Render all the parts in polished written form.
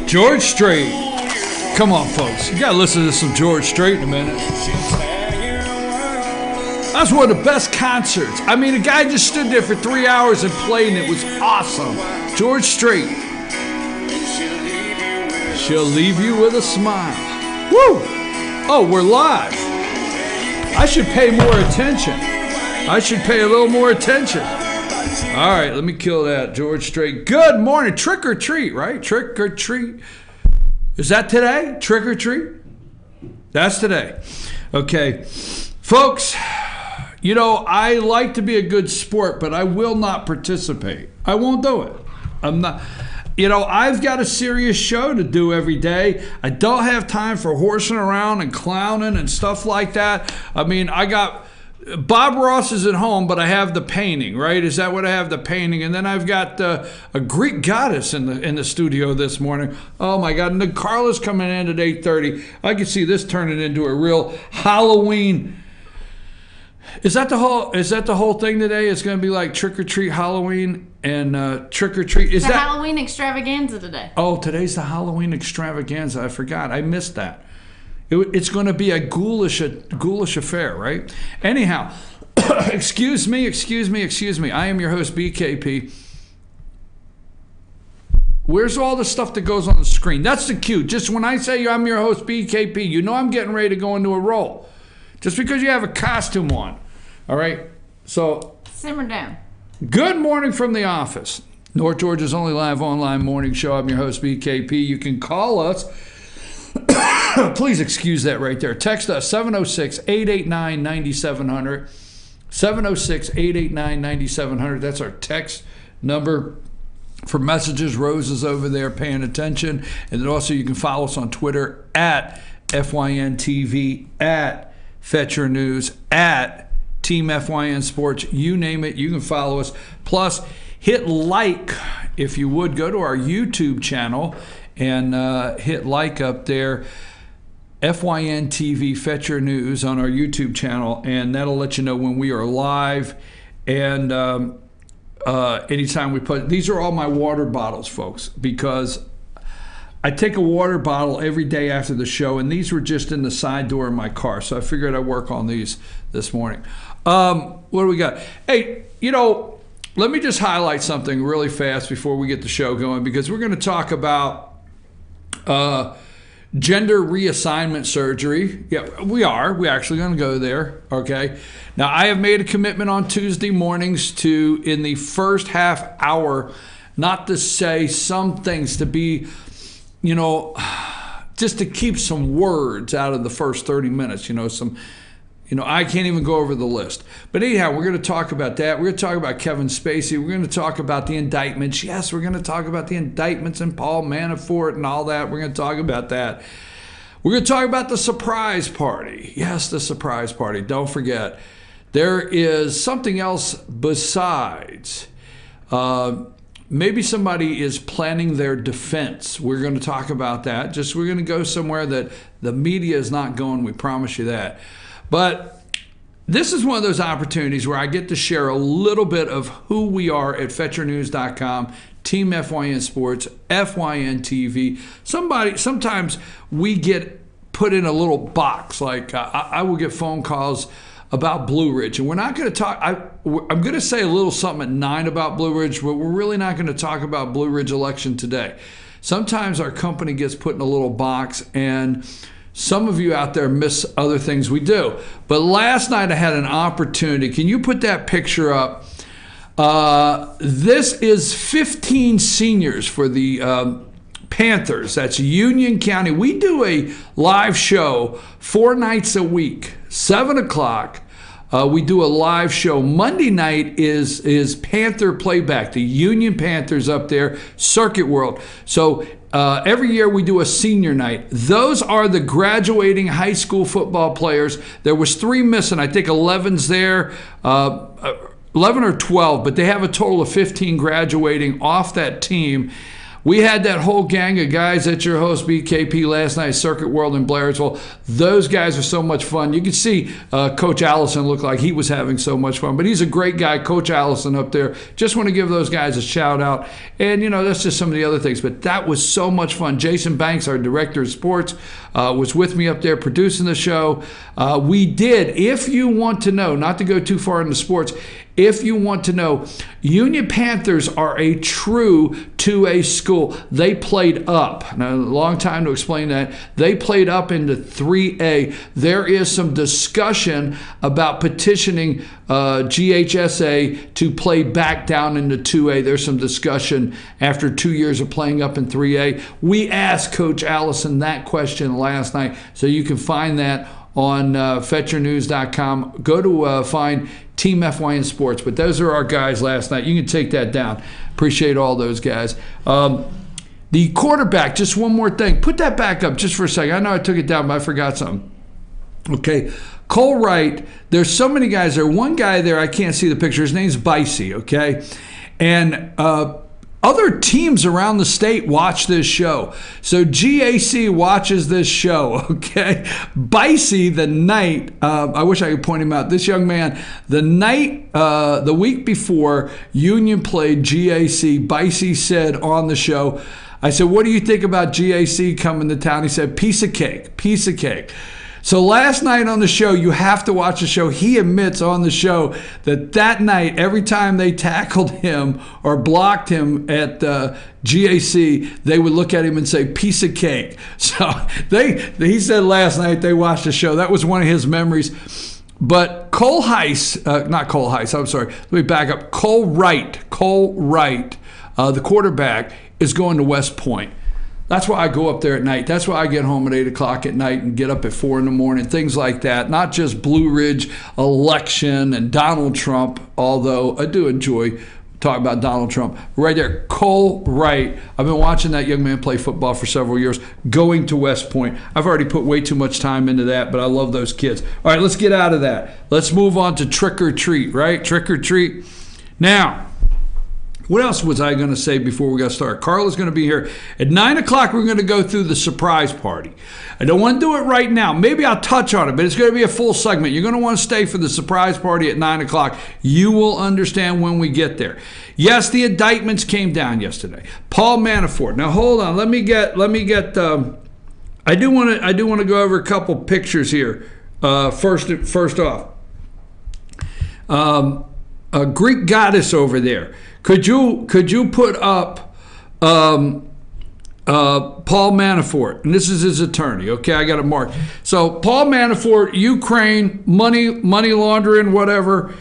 George Strait. Come on, folks. You got to listen to some George Strait in a minute. That's one of the best concerts. I mean, the guy just stood there for 3 hours and played, and it was awesome. George Strait. She'll leave you with a smile. Woo! Oh, we're live. I should pay more attention. I should pay a little more attention. All right, let me kill that. George Strait. Good morning. Trick or treat, right? Trick or treat. Is that today? Trick or treat? That's today. Okay. Folks, you know, I like to be a good sport, but I will not participate. I won't do it. I'm not. You know, I've got a serious show to do every day. I don't have time for horsing around and clowning and stuff like that. I mean, I got Bob Ross is at home, but I have the painting, right? Is that what I have, the painting? And then I've got a Greek goddess in the studio this morning. Oh my God! And then Karla's coming in at 8:30. I can see this turning into a real Halloween. Is that the whole thing today? It's going to be like trick or treat Halloween and trick or treat. Is the that Halloween extravaganza today? Oh, today's the Halloween extravaganza. I forgot. I missed that. It's going to be a ghoulish affair, right? Anyhow, excuse me. I am your host, BKP. Where's all the stuff that goes on the screen? That's the cue. Just when I say I'm your host, BKP, you know I'm getting ready to go into a role. Just because you have a costume on. All right? So simmer down. Good morning from the office. North Georgia's only live online morning show. I'm your host, BKP. You can call us. Please excuse that right there. Text us 706-889-9700. 706-889-9700. That's our text number for messages. Rose is over there paying attention. And then also you can follow us on Twitter at FYNTV, at Fetch Your News, at Team FYN Sports. You name it, you can follow us. Plus, hit like, if you would. Go to our YouTube channel and hit like up there. FYN TV, Fetch Your News on our YouTube channel, and that'll let you know when we are live. And anytime we put, these are all my water bottles, folks, because I take a water bottle every day after the show, and these were just in the side door of my car, so I figured I'd work on these this morning. What do we got? Hey, you know, let me just highlight something really fast before we get the show going, because we're going to talk about gender reassignment surgery. Yeah, we're actually going to go there, okay? Now, I have made a commitment on Tuesday mornings to, in the first half hour, not to say some things, to be, you know, just to keep some words out of the first 30 minutes, I can't even go over the list. But anyhow, we're going to talk about that. We're going to talk about Kevin Spacey. We're going to talk about the indictments. Yes, we're going to talk about the indictments and Paul Manafort and all that. We're going to talk about that. We're going to talk about the surprise party. Yes, the surprise party. Don't forget, there is something else besides. Maybe somebody is planning their defense. We're going to talk about that. We're going to go somewhere that the media is not going. We promise you that. But this is one of those opportunities where I get to share a little bit of who we are at FetchYourNews.com, Team FYN Sports, FYN TV. Sometimes we get put in a little box. Like I will get phone calls about Blue Ridge, and we're not going to talk. I'm going to say a little something at 9 about Blue Ridge, but we're really not going to talk about Blue Ridge election today. Sometimes our company gets put in a little box, and some of you out there miss other things we do. But last night I had an opportunity. Can you put that picture up? This is 15 seniors for the Panthers. That's Union County. We do a live show 4 nights a week, 7 o'clock. We do a live show. Monday night is Panther playback, the Union Panthers up there, Circuit World. So every year we do a senior night. Those are the graduating high school football players. There was 3 missing. I think 11's there, 11 or 12, but they have a total of 15 graduating off that team. We had that whole gang of guys at your host BKP last night, Circuit World in Blairsville. Those guys are so much fun. You can see Coach Allison looked like he was having so much fun, but he's a great guy, Coach Allison up there. Just want to give those guys a shout out. And, that's just some of the other things. But that was so much fun. Jason Banks, our director of sports, was with me up there producing the show. We did, if you want to know, not to go too far into sports, if you want to know, Union Panthers are a true 2A school. They played up. Now, a long time to explain that. They played up into 3A. There is some discussion about petitioning GHSA to play back down into 2A. There's some discussion after 2 years of playing up in 3A. We asked Coach Allison that question last night, so you can find that on fetchernews.com. Go to find Team FYN Sports. But those are our guys last night. You can take that down. Appreciate all those guys. The quarterback, just one more thing. Put that back up just for a second. I know I took it down, but I forgot something. Okay. Cole Wright, there's so many guys there. One guy there, I can't see the picture. His name's Bicey, okay? And other teams around the state watch this show. So GAC watches this show, okay? Bicey, the night, I wish I could point him out. This young man, the week before Union played GAC, Bicey said on the show, I said, what do you think about GAC coming to town? He said, piece of cake, piece of cake. So last night on the show, you have to watch the show. He admits on the show that night, every time they tackled him or blocked him at GAC, they would look at him and say, piece of cake. So he said last night they watched the show. That was one of his memories. But Cole Wright, the quarterback, is going to West Point. That's why I go up there at night. That's why I get home at 8 o'clock at night and get up at 4 in the morning, things like that. Not just Blue Ridge election and Donald Trump, although I do enjoy talking about Donald Trump. Right there, Cole Wright. I've been watching that young man play football for several years, going to West Point. I've already put way too much time into that, but I love those kids. All right, let's get out of that. Let's move on to trick or treat, right? Trick or treat. Now, what else was I going to say before we got started? Karla's going to be here. At 9 o'clock, we're going to go through the surprise party. I don't want to do it right now. Maybe I'll touch on it, but it's going to be a full segment. You're going to want to stay for the surprise party at 9 o'clock. You will understand when we get there. Yes, the indictments came down yesterday. Paul Manafort. Now, hold on. Let me get. I do want to go over a couple pictures here. First off, a Greek goddess over there. Could you put up Paul Manafort? And this is his attorney. Okay, I got it marked. So Paul Manafort, Ukraine, money laundering, whatever.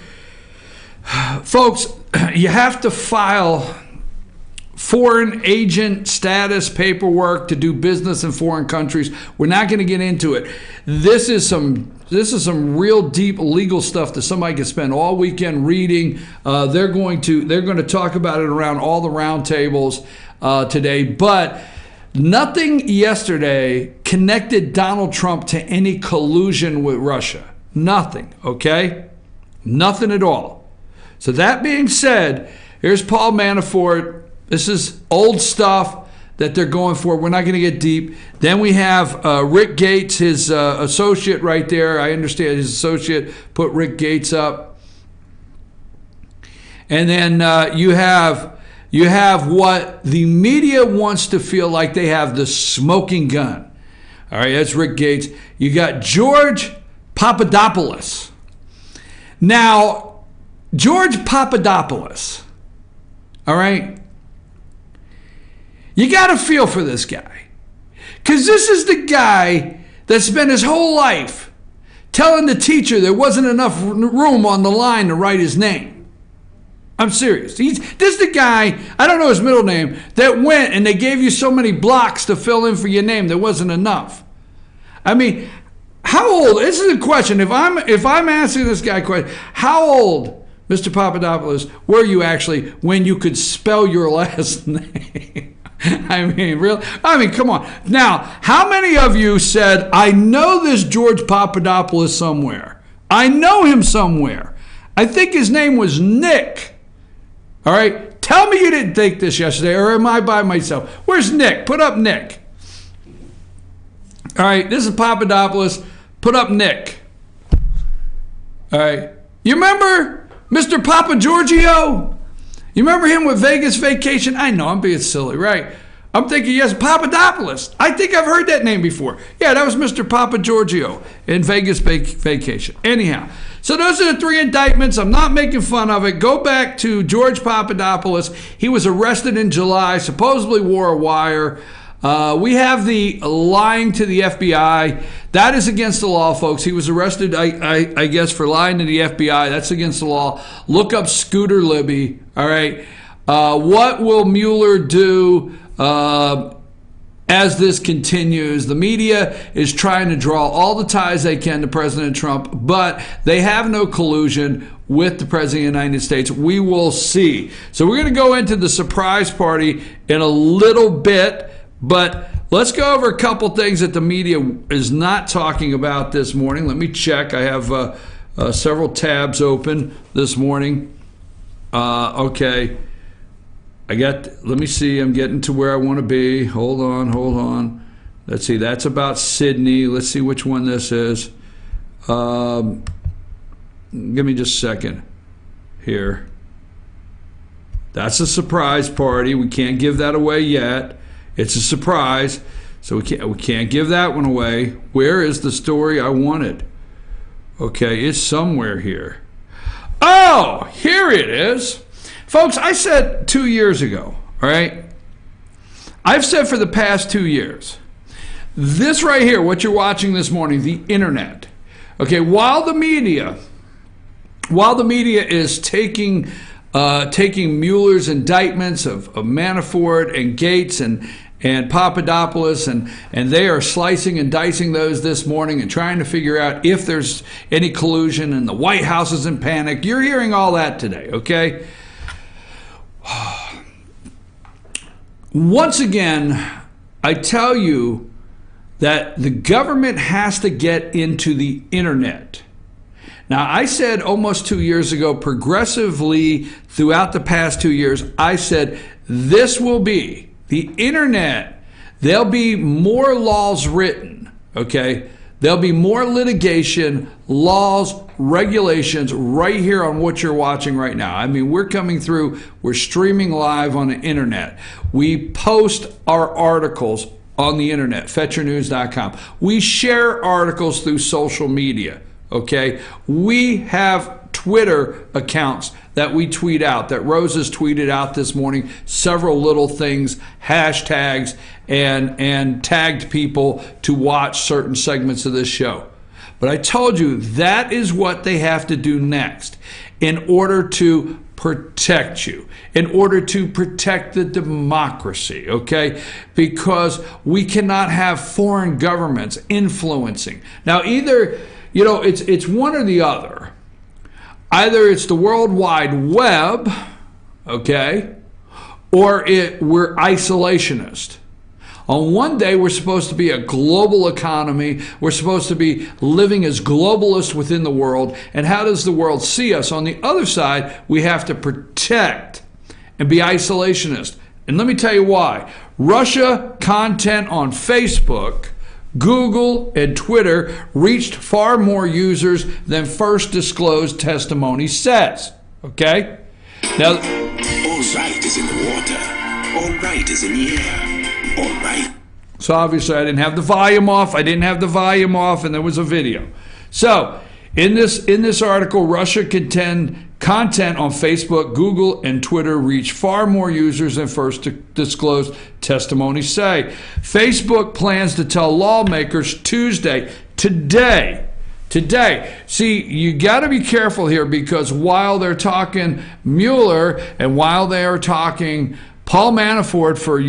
Folks, you have to file foreign agent status paperwork to do business in foreign countries. We're not going to get into it. This is some real deep legal stuff that somebody can spend all weekend reading. They're going to talk about it around all the round tables today. But nothing yesterday connected Donald Trump to any collusion with Russia. Nothing, okay? Nothing at all. So that being said, here's Paul Manafort. This is old stuff that they're going for. We're not going to get deep. Then we have Rick Gates, his associate right there. I understand his associate put Rick Gates up. And then you have what the media wants to feel like they have the smoking gun. All right, that's Rick Gates. You got George Papadopoulos. Now, George Papadopoulos, all right, you got to feel for this guy. Because this is the guy that spent his whole life telling the teacher there wasn't enough room on the line to write his name. I'm serious. This is the guy, I don't know his middle name, that went and they gave you so many blocks to fill in for your name, there wasn't enough. I mean, how old, this is a question, if I'm asking this guy a question, how old, Mr. Papadopoulos, were you actually when you could spell your last name? I mean, come on. Now, how many of you said, I know this George Papadopoulos somewhere. I know him somewhere. I think his name was Nick. All right? Tell me you didn't think this yesterday, or am I by myself? Where's Nick? Put up Nick. All right, this is Papadopoulos. Put up Nick. All right. You remember Mr. Papa Giorgio? You remember him with Vegas Vacation? I know, I'm being silly, right? I'm thinking, yes, Papadopoulos. I think I've heard that name before. Yeah, that was Mr. Papa Giorgio in Vegas Vacation. Anyhow, so those are the 3 indictments. I'm not making fun of it. Go back to George Papadopoulos. He was arrested in July, supposedly wore a wire. We have the lying to the FBI. That is against the law, folks. He was arrested, I guess, for lying to the FBI. That's against the law. Look up Scooter Libby, all right? What will Mueller do as this continues? The media is trying to draw all the ties they can to President Trump, but they have no collusion with the President of the United States. We will see. So we're going to go into the surprise party in a little bit. But let's go over a couple things that the media is not talking about this morning. Let me check. I have several tabs open this morning. Okay. Let me see. I'm getting to where I want to be. Hold on. Let's see. That's about Sydney. Let's see which one this is. Give me just a second here. That's a surprise party. We can't give that away yet. It's a surprise, so we can't give that one away. Where is the story I wanted? Okay, it's somewhere here. Oh, here it is. Folks, I said 2 years ago, all right? I've said for the past 2 years, this right here, what you're watching this morning, the internet, okay, while the media is taking Mueller's indictments of Manafort and Gates and Papadopoulos, and they are slicing and dicing those this morning and trying to figure out if there's any collusion, and the White House is in panic. You're hearing all that today, okay? Once again, I tell you that the government has to get into the internet. Now, I said almost 2 years ago, progressively throughout the past 2 years, I said this will be the internet. There'll be more laws written, okay? There'll be more litigation, laws, regulations right here on what you're watching right now. I mean, we're streaming live on the internet. We post our articles on the internet, fetchernews.com. We share articles through social media. Okay, we have Twitter accounts that we tweet out, that Rose has tweeted out this morning, several little things, hashtags, and tagged people to watch certain segments of this show. But I told you that is what they have to do next in order to protect you, in order to protect the democracy, okay? Because we cannot have foreign governments influencing. Now, either it's one or the other. Either it's the World Wide Web, okay, or we're isolationist. On one day, we're supposed to be a global economy. We're supposed to be living as globalists within the world. And how does the world see us? On the other side, we have to protect and be isolationist. And let me tell you why. Russia content on Facebook, Google, and Twitter reached far more users than first disclosed testimony says. Okay? Now, all right is in the water. All right is in the air. All right. So obviously I didn't have the volume off. And there was a video. So in this article, Russia content on Facebook, Google, and Twitter reached far more users than first disclosed testimonies say. Facebook plans to tell lawmakers today. See, you got to be careful here, because while they're talking Mueller and while they are talking Paul Manafort for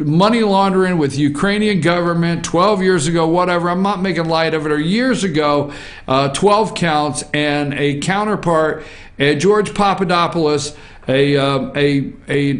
money laundering with Ukrainian government 12 years ago, whatever, I'm not making light of it, or years ago, 12 counts, and a counterpart, George Papadopoulos, a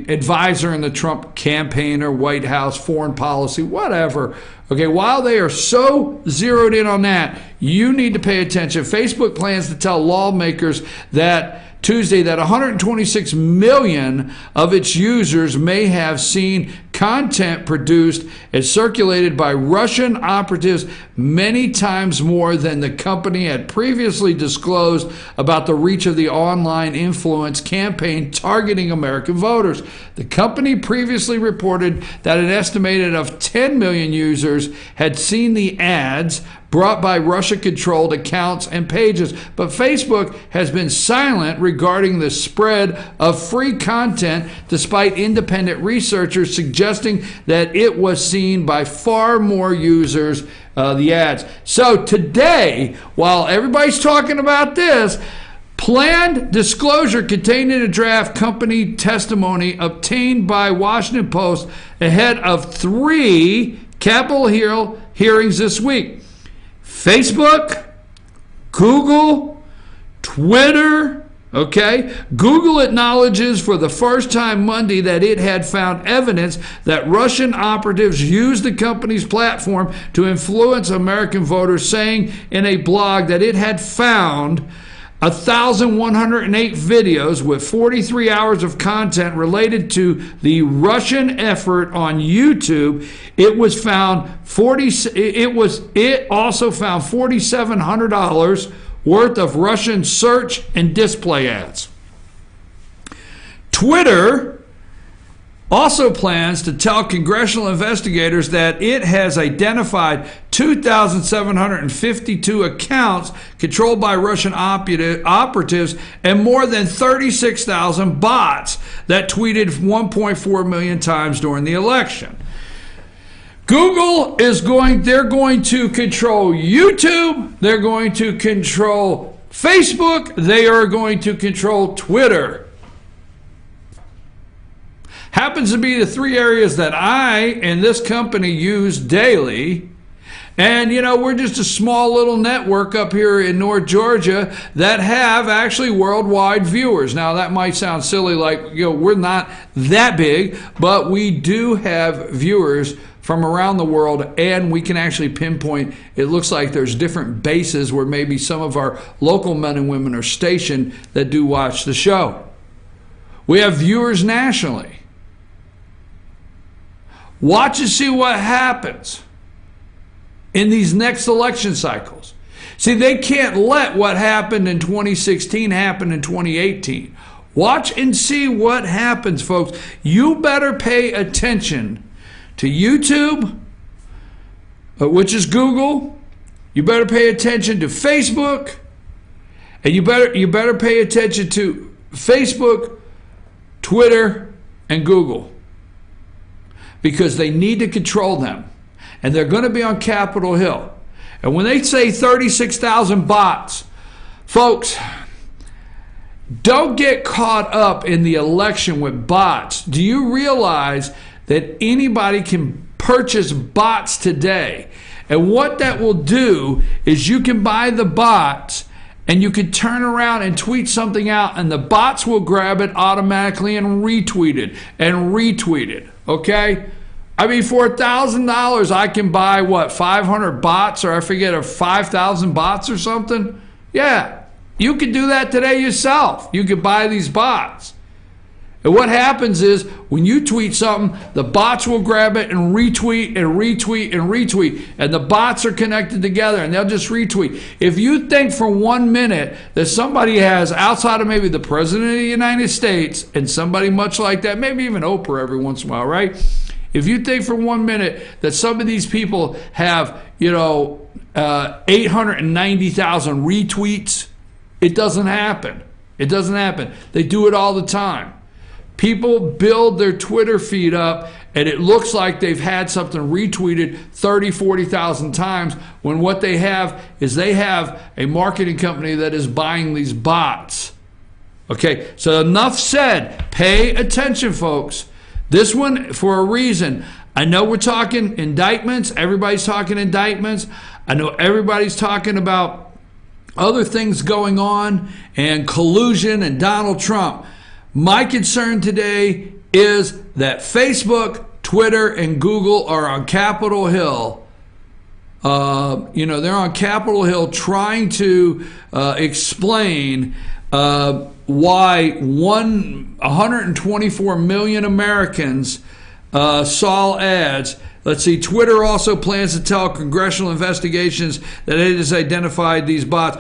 advisor in the Trump campaign or White House, foreign policy, whatever. Okay, while they are so zeroed in on that, you need to pay attention. Facebook plans to tell lawmakers that Tuesday that 126 million of its users may have seen content produced and circulated by Russian operatives, many times more than the company had previously disclosed about the reach of the online influence campaign targeting American voters. The company previously reported that an estimated of 10 million users had seen the ads brought by Russia-controlled accounts and pages, but Facebook has been silent regarding the spread of free content, despite independent researchers suggesting that it was seen by far more users, the ads. So today, while everybody's talking about this, planned disclosure contained in a draft company testimony obtained by Washington Post ahead of 3 Capitol Hill hearings this week. Facebook, Google, Twitter, okay? Google acknowledges for the first time Monday that it had found evidence that Russian operatives used the company's platform to influence American voters, saying in a blog that it had found 1,108 videos with 43 hours of content related to the Russian effort on YouTube. It also found $4,700 worth of Russian search and display ads. Twitter also plans to tell congressional investigators that it has identified 2,752 accounts controlled by Russian operatives and more than 36,000 bots that tweeted 1.4 million times during the election. Google they're going to control YouTube, they're going to control Facebook, they are going to control Twitter. Happens to be the 3 areas that I and this company use daily. And, we're just a small little network up here in North Georgia that have actually worldwide viewers. Now, that might sound silly, like, we're not that big, but we do have viewers from around the world, and we can actually pinpoint, it looks like there's different bases where maybe some of our local men and women are stationed that do watch the show. We have viewers nationally. Watch and see what happens in these next election cycles. See, they can't let what happened in 2016 happen in 2018. Watch and see what happens, folks. You better pay attention to YouTube, which is Google. You better pay attention to Facebook, and you better pay attention to Facebook, Twitter, and Google, because they need to control them. And they're going to be on Capitol Hill. And when they say 36,000 bots, folks, don't get caught up in the election with bots. Do you realize that anybody can purchase bots today? And what that will do is you can buy the bots and you can turn around and tweet something out, and the bots will grab it automatically and retweet it, okay? I mean, for $1,000, I can buy, 500 bots, or I forget, or 5,000 bots or something? Yeah, you can do that today yourself. You can buy these bots. And what happens is, when you tweet something, the bots will grab it and retweet and retweet and retweet. And the bots are connected together, and they'll just retweet. If you think for 1 minute that somebody has, outside of maybe the President of the United States, and somebody much like that, maybe even Oprah every once in a while, right? If you think for 1 minute that some of these people have, 890,000 retweets, it doesn't happen. It doesn't happen. They do it all the time. People build their Twitter feed up, and it looks like they've had something retweeted 30, 40,000 times, when what they have is they have a marketing company that is buying these bots. Okay, so enough said. Pay attention, folks. This one, for a reason. I know we're talking indictments. Everybody's talking indictments. I know everybody's talking about other things going on and collusion and Donald Trump. My concern today is that Facebook, Twitter, and Google are on Capitol Hill. They're on Capitol Hill trying to explain why 124 million Americans saw ads. Let's see. Twitter also plans to tell congressional investigations that it has identified these bots.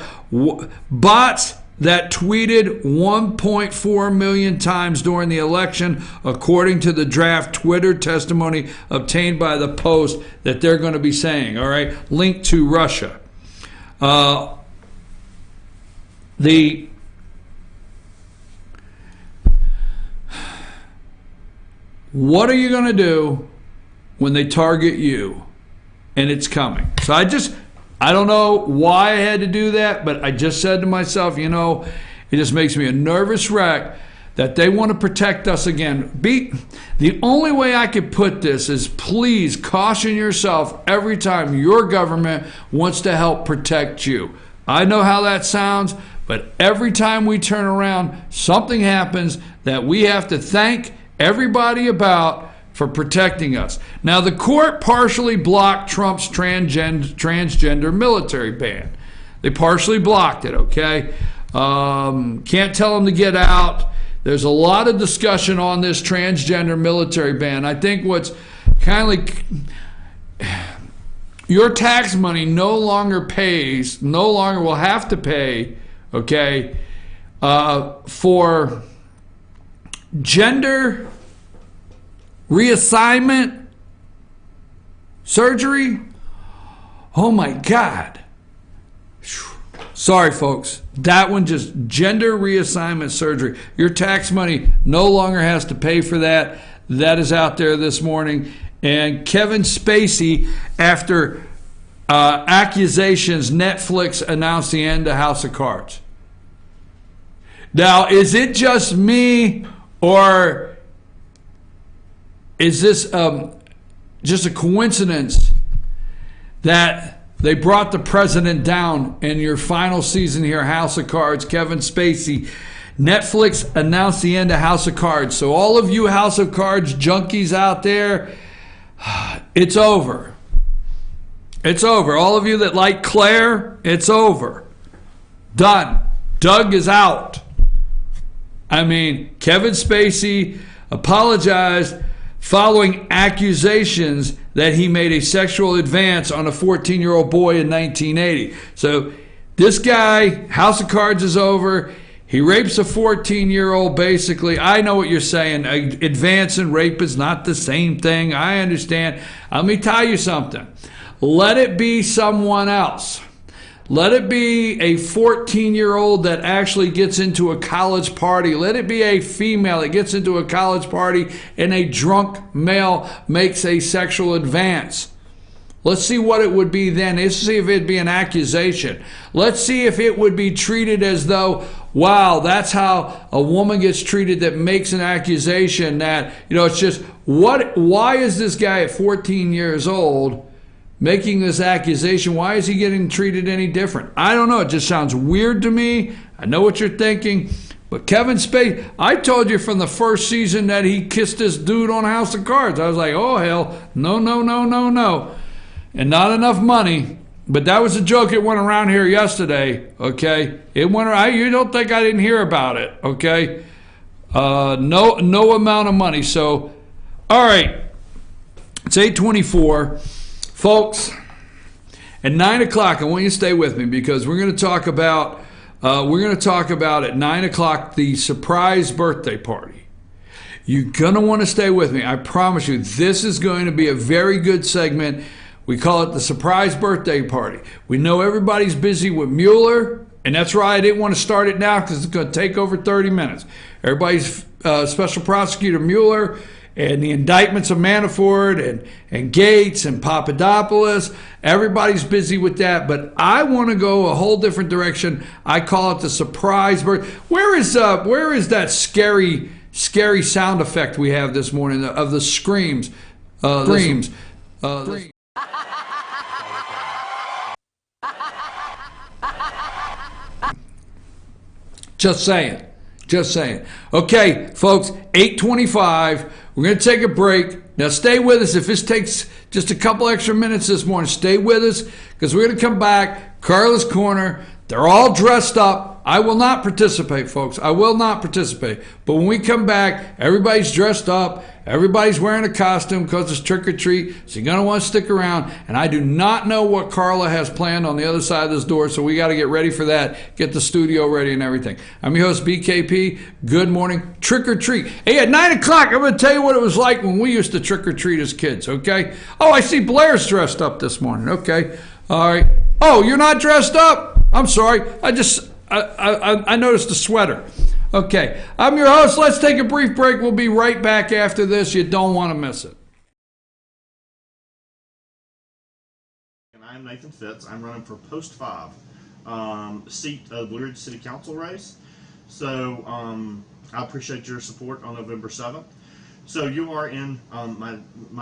Bots that tweeted 1.4 million times during the election, according to the draft Twitter testimony obtained by the Post, that they're going to be saying, all right, linked to Russia. What are you going to do when they target you? And it's coming. So I don't know why I had to do that, but I just said to myself, it just makes me a nervous wreck that they want to protect us again. The only way I could put this is please caution yourself every time your government wants to help protect you. I know how that sounds, but every time we turn around, something happens that we have to thank everybody about for protecting us. Now, the court partially blocked Trump's transgender military ban. They partially blocked it, okay? Can't tell them to get out. There's a lot of discussion on this transgender military ban. I think what's kind of like your tax money no longer will have to pay, okay, for gender reassignment surgery. Oh my God. Sorry, folks. That one, just gender reassignment surgery. Your tax money no longer has to pay for that. That is out there this morning. And Kevin Spacey, after accusations, Netflix announced the end of House of Cards. Now, is it just me, or is this just a coincidence that they brought the president down in your final season here, House of Cards, Kevin Spacey? Netflix announced the end of House of Cards. So all of you House of Cards junkies out there, it's over. It's over. All of you that like Claire, it's over. Done. Doug is out. I mean, Kevin Spacey apologized following accusations that he made a sexual advance on a 14-year-old boy in 1980. So this guy, House of Cards is over. He rapes a 14-year-old, basically. I know what you're saying. Advance and rape is not the same thing. I understand. Let me tell you something. Let it be someone else. Let it be a 14-year-old that actually gets into a college party. Let it be a female that gets into a college party and a drunk male makes a sexual advance. Let's see what it would be then. Let's see if it'd be an accusation. Let's see if it would be treated as though, wow, that's how a woman gets treated that makes an accusation. That, it's just, why is this guy at 14 years old making this accusation? Why is he getting treated any different? I don't know. It just sounds weird to me. I know what you're thinking. But Kevin Spacey, I told you from the first season that he kissed this dude on House of Cards. I was like, oh, hell, no, no, no, no, no. And not enough money. But that was a joke. It went around here yesterday, okay? It went around. You don't think I didn't hear about it, okay? No amount of money. So, all right. It's 8:24. Folks, at 9 o'clock, I want you to stay with me because we're going to talk about at 9 o'clock the surprise birthday party. You're going to want to stay with me. I promise you, this is going to be a very good segment. We call it the surprise birthday party. We know everybody's busy with Mueller, and that's why I didn't want to start it now because it's going to take over 30 minutes. Everybody's Special Prosecutor Mueller and the indictments of Manafort and Gates and Papadopoulos. Everybody's busy with that, but I want to go a whole different direction. I call it the surprise birthday. Where is that scary sound effect we have this morning of the screams? Just saying. Okay, folks, 8:25. We're going to take a break. Now, stay with us. If this takes just a couple extra minutes this morning, stay with us because we're going to come back. Karla's Corner. They're all dressed up. I will not participate, folks. I will not participate. But when we come back, everybody's dressed up. Everybody's wearing a costume because it's trick or treat. So you're going to want to stick around. And I do not know what Karla has planned on the other side of this door. So we got to get ready for that. Get the studio ready and everything. I'm your host, BKP. Good morning. Trick or treat. Hey, at 9 o'clock, I'm going to tell you what it was like when we used to trick or treat as kids, okay? Oh, I see Blair's dressed up this morning. Okay. All right. Oh, you're not dressed up? I'm sorry. I noticed the sweater. Okay. I'm your host. Let's take a brief break. We'll be right back after this. You don't want to miss it. And I'm Nathan Fitz. I'm running for Post 5 seat of the Blue Ridge City Council race. So I appreciate your support on November 7th. So you are in my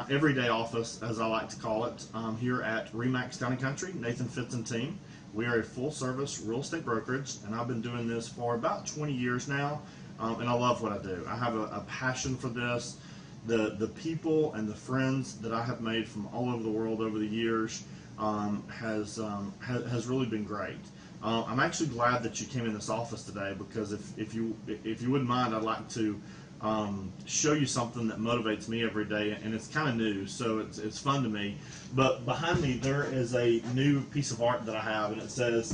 everyday office, as I like to call it, here at Remax Town & Country, Nathan Fitz and team. We are a full-service real estate brokerage, and I've been doing this for about 20 years now, and I love what I do. I have a passion for this. The people and the friends that I have made from all over the world over the years has really been great. I'm actually glad that you came in this office today, because if you wouldn't mind, I'd like to show you something that motivates me every day, and it's kind of new, so it's fun to me. But behind me there is a new piece of art that I have, and it says,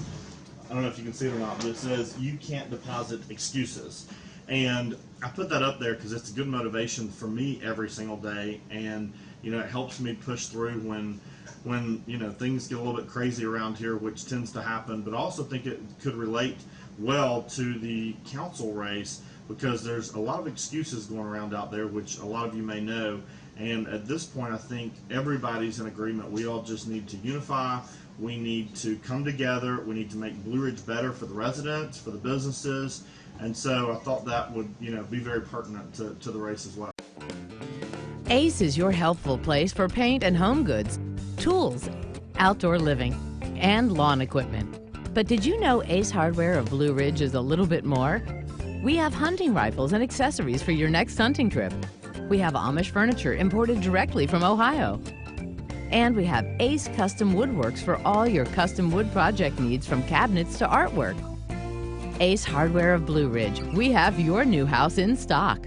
I don't know if you can see it or not, but it says, "You can't deposit excuses." And I put that up there because it's a good motivation for me every single day, and it helps me push through when things get a little bit crazy around here, which tends to happen. But I also think it could relate well to the council race, because there's a lot of excuses going around out there, which a lot of you may know. And at this point, I think everybody's in agreement. We all just need to unify. We need to come together. We need to make Blue Ridge better for the residents, for the businesses. And so I thought that would, be very pertinent to the race as well. Ace is your helpful place for paint and home goods, tools, outdoor living, and lawn equipment. But did you know Ace Hardware of Blue Ridge is a little bit more? We have hunting rifles and accessories for your next hunting trip. We have Amish furniture imported directly from Ohio. And we have Ace Custom Woodworks for all your custom wood project needs, from cabinets to artwork. Ace Hardware of Blue Ridge. We have your new house in stock.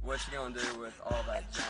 What you gonna do with all that junk?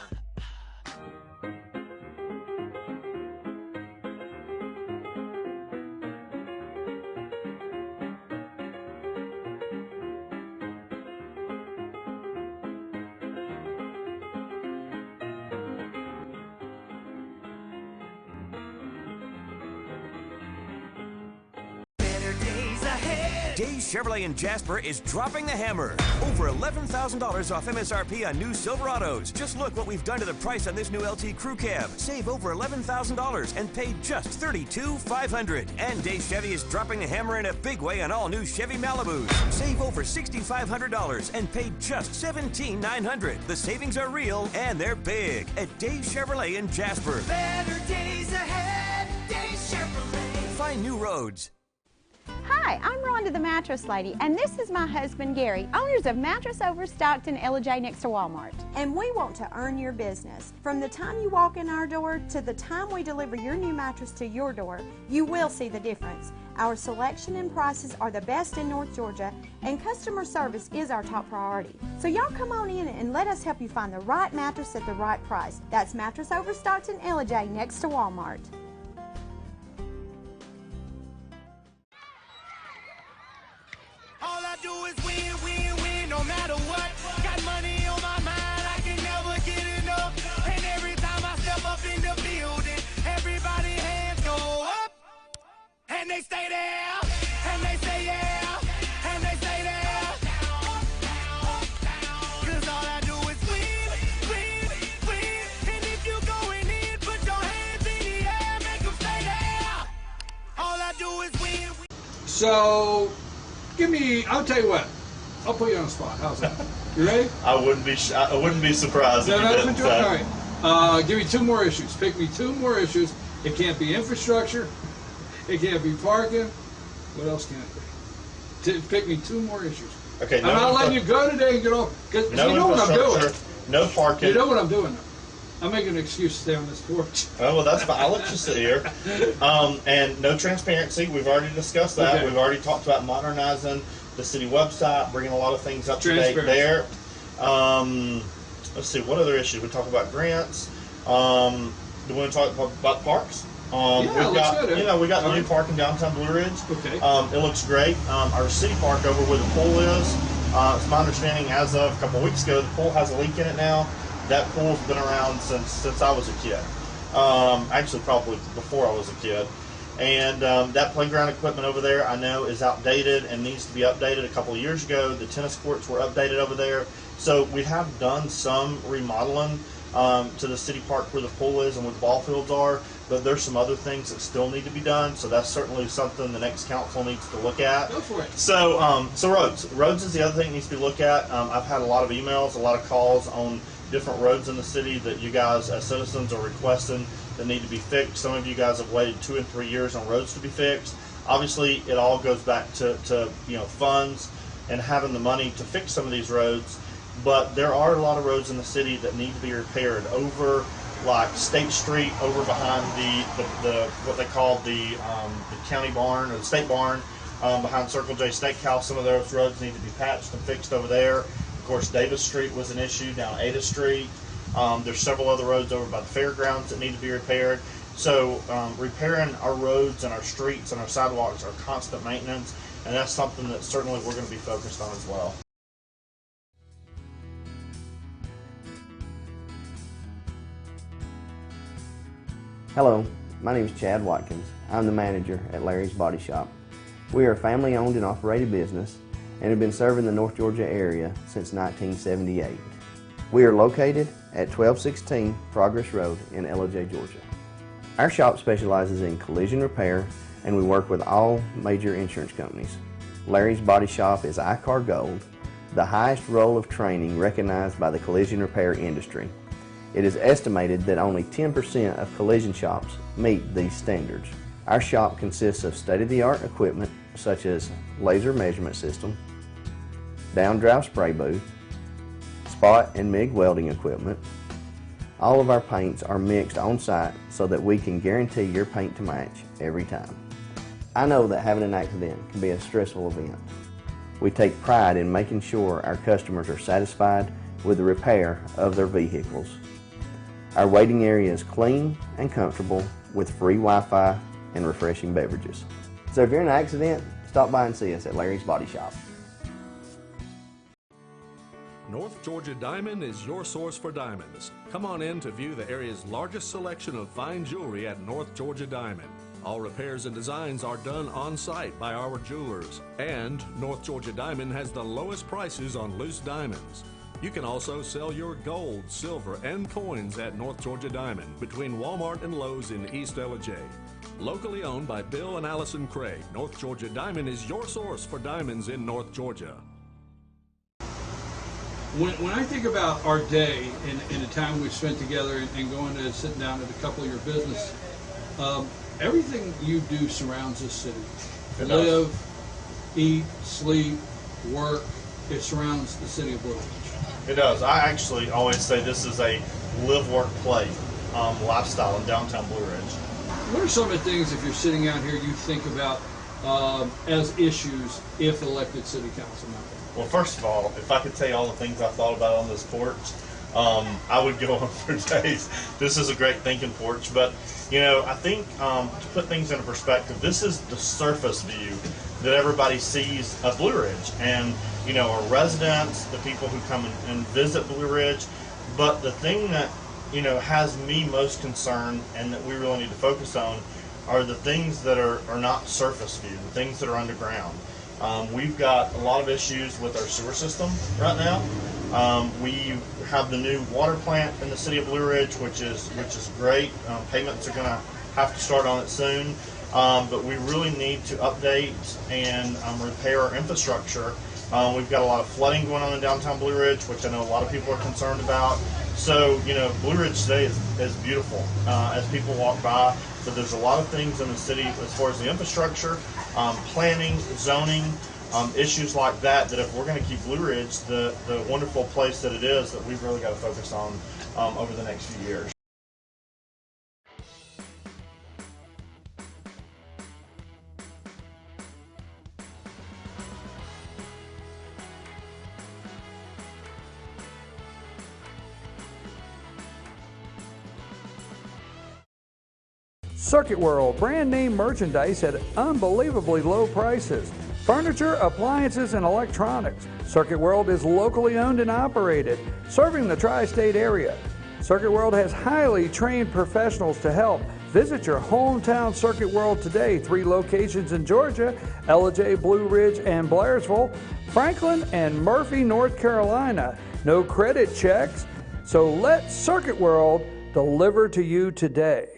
Days Chevrolet in Jasper is dropping the hammer. Over $11,000 off MSRP on new Silverados. Just look what we've done to the price on this new LT Crew Cab. Save over $11,000 and pay just $32,500. And Days Chevy is dropping the hammer in a big way on all new Chevy Malibus. Save over $6,500 and pay just $17,900. The savings are real and they're big at Days Chevrolet in Jasper. Better days ahead, Days Chevrolet. Find new roads. Hi, I'm Rhonda the Mattress Lady, and this is my husband Gary, owners of Mattress Overstocked in LJ next to Walmart. And we want to earn your business. From the time you walk in our door to the time we deliver your new mattress to your door, you will see the difference. Our selection and prices are the best in North Georgia, and customer service is our top priority. So y'all come on in and let us help you find the right mattress at the right price. That's Mattress Overstocked in LJ next to Walmart. All I do is win, win, win, no matter what. Got money on my mind, I can never get enough. And every time I step up in the building, everybody hands go up. And they stay there, and they say yeah, and they stay there. Cause all I do is win, win, win. And if you going in, put your hands in the air, make them stay there. All I do is win, win. So, I'll tell you what. I'll put you on the spot. How's that? You ready? I wouldn't be surprised if you didn't. So. All right. Give me two more issues. Pick me two more issues. It can't be infrastructure. It can't be parking. What else can it be? Pick me two more issues. Okay. I'm not letting you go today and get off. Because no you know what I'm doing. No parking. You know what I'm doing now. I'm making an excuse to stay on this porch. Oh, well, that's fine. I'll let you sit here. And no transparency. We've already discussed that. Okay. We've already talked about modernizing the city website, bringing a lot of things up to date there. Let's see, what other issues? We talk about grants. Do we want to talk about parks? Yeah, we've looks got, good. you know, we got the new park in downtown Blue Ridge. Okay. It looks great. Our city park over where the pool is, it's my understanding as of a couple of weeks ago, the pool has a leak in it now. That pool's been around since I was a kid. Actually, probably before I was a kid. And that playground equipment over there, I know, is outdated and needs to be updated. A couple of years ago, the tennis courts were updated over there. So we have done some remodeling to the city park where the pool is and where the ball fields are, but there's some other things that still need to be done. So that's certainly something the next council needs to look at. Go for it. So, so roads is the other thing that needs to be looked at. I've had a lot of emails, a lot of calls on different roads in the city that you guys as citizens are requesting that need to be fixed. Some of you guys have waited 2 and 3 years on roads to be fixed. Obviously, it all goes back to funds and having the money to fix some of these roads. But there are a lot of roads in the city that need to be repaired over, like State Street, over behind the what they call the county barn or the state barn, behind Circle J Steakhouse. Some of those roads need to be patched and fixed over there. Of course, Davis Street was an issue down Aide Street. There's several other roads over by the fairgrounds that need to be repaired. So repairing our roads and our streets and our sidewalks are constant maintenance, and that's something that certainly we're going to be focused on as well. Hello, my name is Chad Watkins. I'm the manager at Larry's Body Shop. We are a family-owned and operated business and have been serving the North Georgia area since 1978. We are located at 1216 Progress Road in LJ, Georgia. Our shop specializes in collision repair and we work with all major insurance companies. Larry's Body Shop is ICAR Gold, the highest role of training recognized by the collision repair industry. It is estimated that only 10% of collision shops meet these standards. Our shop consists of state-of-the-art equipment such as laser measurement system, down-drive spray booth, spot and MIG welding equipment. All of our paints are mixed on site so that we can guarantee your paint to match every time. I know that having an accident can be a stressful event. We take pride in making sure our customers are satisfied with the repair of their vehicles. Our waiting area is clean and comfortable with free Wi-Fi and refreshing beverages. So if you're in an accident, stop by and see us at Larry's Body Shop. North Georgia Diamond is your source for diamonds. Come on in to view the area's largest selection of fine jewelry at North Georgia Diamond. All repairs and designs are done on-site by our jewelers. And North Georgia Diamond has the lowest prices on loose diamonds. You can also sell your gold, silver, and coins at North Georgia Diamond between Walmart and Lowe's in East LJ. Locally owned by Bill and Allison Craig, North Georgia Diamond is your source for diamonds in North Georgia. When I think about our day and the time we've spent together and going to sit down at a couple of your business, everything you do surrounds this city. Live, eat, sleep, work, it surrounds the city of Blue Ridge. It does. I actually always say this is a live, work, play lifestyle in downtown Blue Ridge. What are some of the things, if you're sitting out here, you think about as issues if elected city council member? Well, first of all, if I could tell you all the things I thought about on this porch, I would go on for days. This is a great thinking porch, but you know, I think to put things into perspective, this is the surface view that everybody sees of Blue Ridge, and you know, our residents, the people who come and visit Blue Ridge. But the thing that has me most concerned and that we really need to focus on are the things that are not surface view, the things that are underground. We've got a lot of issues with our sewer system right now. We have the new water plant in the city of Blue Ridge, which is great. Payments are going to have to start on it soon, but we really need to update and repair our infrastructure. We've got a lot of flooding going on in downtown Blue Ridge, which I know a lot of people are concerned about. So, Blue Ridge today is beautiful as people walk by, but there's a lot of things in the city as far as the infrastructure, planning, zoning, issues like that if we're going to keep Blue Ridge the wonderful place that it is, that we've really got to focus on over the next few years. Circuit World, brand name merchandise at unbelievably low prices. Furniture, appliances, and electronics. Circuit World is locally owned and operated, serving the tri-state area. Circuit World has highly trained professionals to help. Visit your hometown Circuit World today. 3 locations in Georgia: Ellijay, Blue Ridge, and Blairsville, Franklin, and Murphy, North Carolina. No credit checks, so let Circuit World deliver to you today.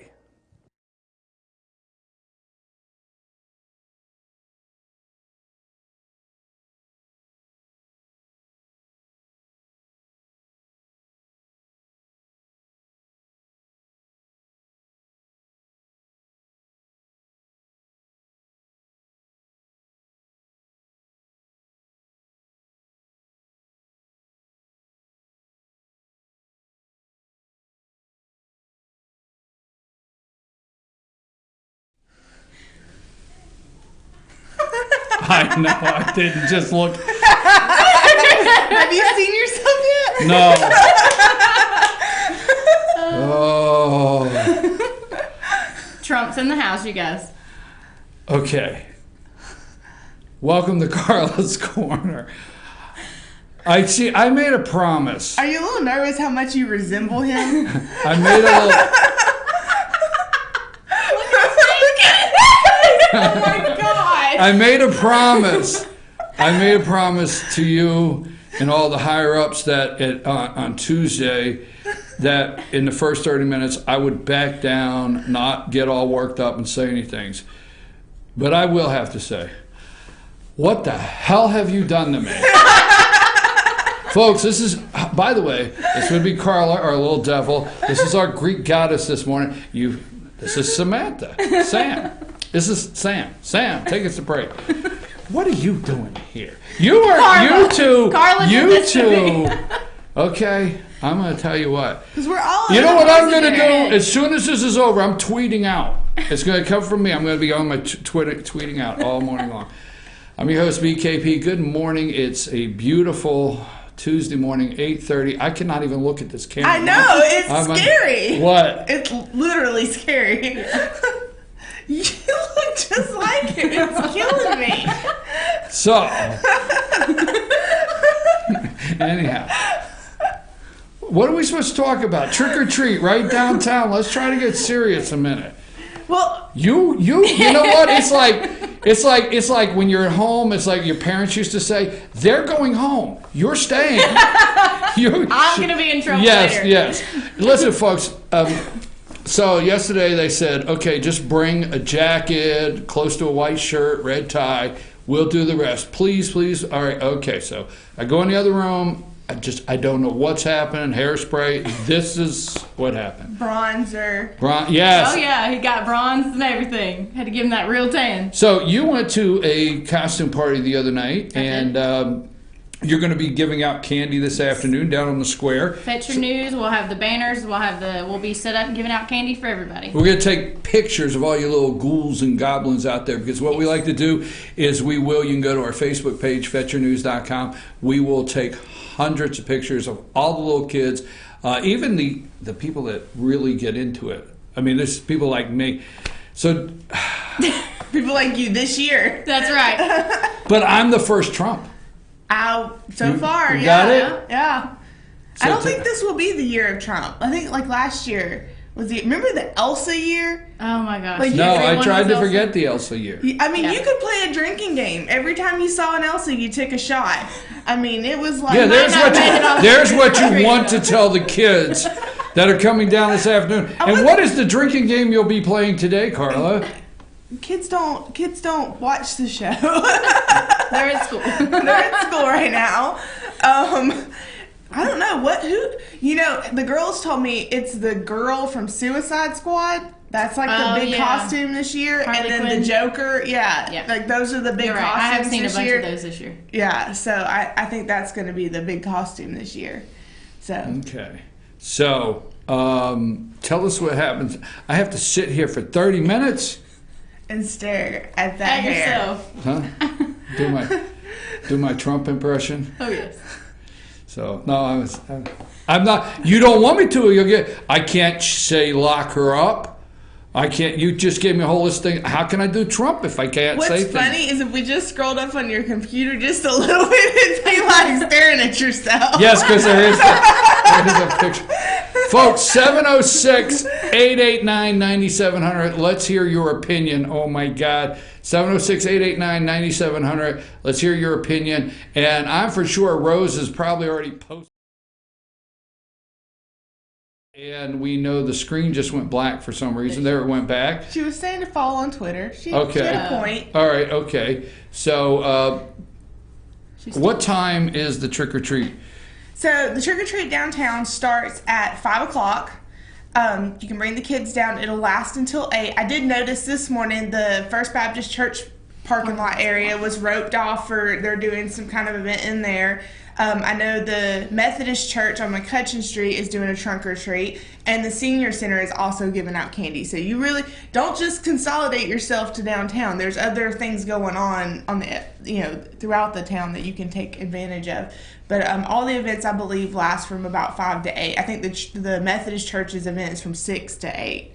I know, I didn't just look. Have you seen yourself yet? No. Oh. Trump's in the house, you guys. Okay. Welcome to Karla's Corner. I made a promise. Are you a little nervous how much you resemble him? I made a little. Oh my God. I made a promise. I made a promise to you and all the higher ups that on Tuesday that in the first 30 minutes I would back down, not get all worked up and say anything. But I will have to say, what the hell have you done to me? Folks, this is, by the way, this would be Karla, our little devil. This is our Greek goddess this morning. This is Samantha. Sam. This is Sam. Sam, take us a break. What are you doing here? You two. Okay, I'm going to tell you what. Because we're all. You know what I'm going to do? As soon as this is over, I'm tweeting out. It's going to come from me. I'm going to be on my Twitter tweeting out all morning long. I'm your host, BKP. Good morning. It's a beautiful Tuesday morning, 8:30. I cannot even look at this camera. I know, it's scary. What? It's literally scary. You look just like him. It's killing me. So, anyhow, what are we supposed to talk about? Trick or treat, right downtown. Let's try to get serious a minute. Well, you know what? It's like when you're at home. It's like your parents used to say, "They're going home. You're staying." I'm gonna be in trouble later. Yes. Listen, folks. So yesterday they said, okay, just bring a jacket, close to a white shirt, red tie. We'll do the rest. Please. All right. Okay. So I go in the other room. I don't know what's happening. Hairspray. This is what happened. Bronzer. Yes. Oh yeah, he got bronze and everything. Had to give him that real tan. So you went to a costume party the other night, and you're going to be giving out candy this afternoon down on the square. Fetch your news. We'll have the banners. We'll be set up and giving out candy for everybody. We're going to take pictures of all you little ghouls and goblins out there, because what we like to do is you can go to our Facebook page, fetchyournews.com. We will take hundreds of pictures of all the little kids, even the people that really get into it. I mean, there's people like me. So people like you this year. That's right. But I'm the first Trump. So far, you yeah. Got it? Yeah. So I don't think this will be the year of Trump. I think like last year remember the Elsa year? Oh my gosh. Like, no, I tried to forget the Elsa year. I mean, you could play a drinking game. Every time you saw an Elsa, you took a shot. I mean, it was like... Yeah, there's what you want to tell the kids that are coming down this afternoon. And what is the drinking game you'll be playing today, Karla? Kids don't watch the show. They're at school. They're at school right now. I don't know the girls told me it's the girl from Suicide Squad. That's like the big costume this year, Harley and then Quinn. the Joker. Yeah, like those are the big You're right. costumes I have seen a this bunch year. of those this year. Yeah, so I think that's going to be the big costume this year. So Okay. So, tell us what happens. I have to sit here for 30 minutes? and stare at that hair. Yourself. Huh? Do my Trump impression? Oh yes. So, no, I'm not. You don't want me to. I can't say lock her up. I can't. You just gave me a whole list of things. How can I do Trump if I can't say things? What's funny is if we just scrolled up on your computer just a little bit, it'd be like staring at yourself. Yes, because there is a picture. Folks, 706-889-9700. Let's hear your opinion. Oh, my God. 706-889-9700. Let's hear your opinion. And I'm for sure Rose has probably already posted. And we know the screen just went black for some reason. There it went back. She was saying to follow on Twitter. She Okay. had a point. All right, okay. So, what time is the trick-or-treat? So the trick-or-treat downtown starts at 5 o'clock. You can bring the kids down. It'll last until 8. I did notice this morning the First Baptist Church parking lot area was roped off they're doing some kind of event in there. I know the Methodist Church on McCutcheon Street is doing a trunk or treat, and the Senior Center is also giving out candy. So you really don't just consolidate yourself to downtown. There's other things going on the throughout the town that you can take advantage of. But all the events, I believe, last from about 5 to 8. I think the Methodist Church's event is from 6 to 8.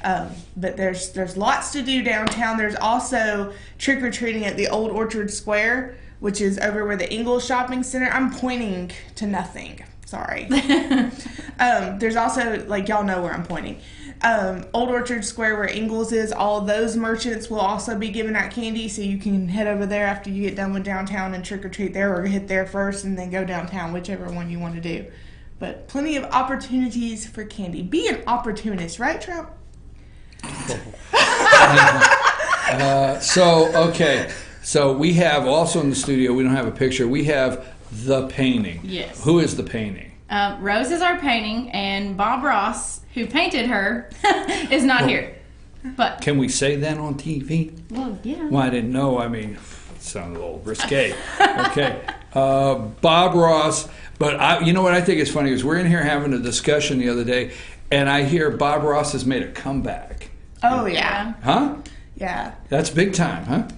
But there's lots to do downtown. There's also trick or treating at the Old Orchard Square, which is over where the Ingalls Shopping Center. I'm pointing to nothing. Sorry. There's also, y'all know where I'm pointing. Old Orchard Square where Ingalls is, all those merchants will also be giving out candy, so you can head over there after you get done with downtown and trick-or-treat there, or hit there first and then go downtown, whichever one you want to do. But plenty of opportunities for candy. Be an opportunist, right, Trump? So we have also in the studio, we don't have a picture, we have the painting. Yes. Who is the painting? Rose is our painting, and Bob Ross, who painted her, is not here. But can we say that on TV? Well, yeah. Well, I didn't know. I mean, it sounded a little risque. Okay. Bob Ross. But you know what I think is funny is we're in here having a discussion the other day, and I hear Bob Ross has made a comeback. Oh, yeah. Huh? Yeah. That's big time, huh?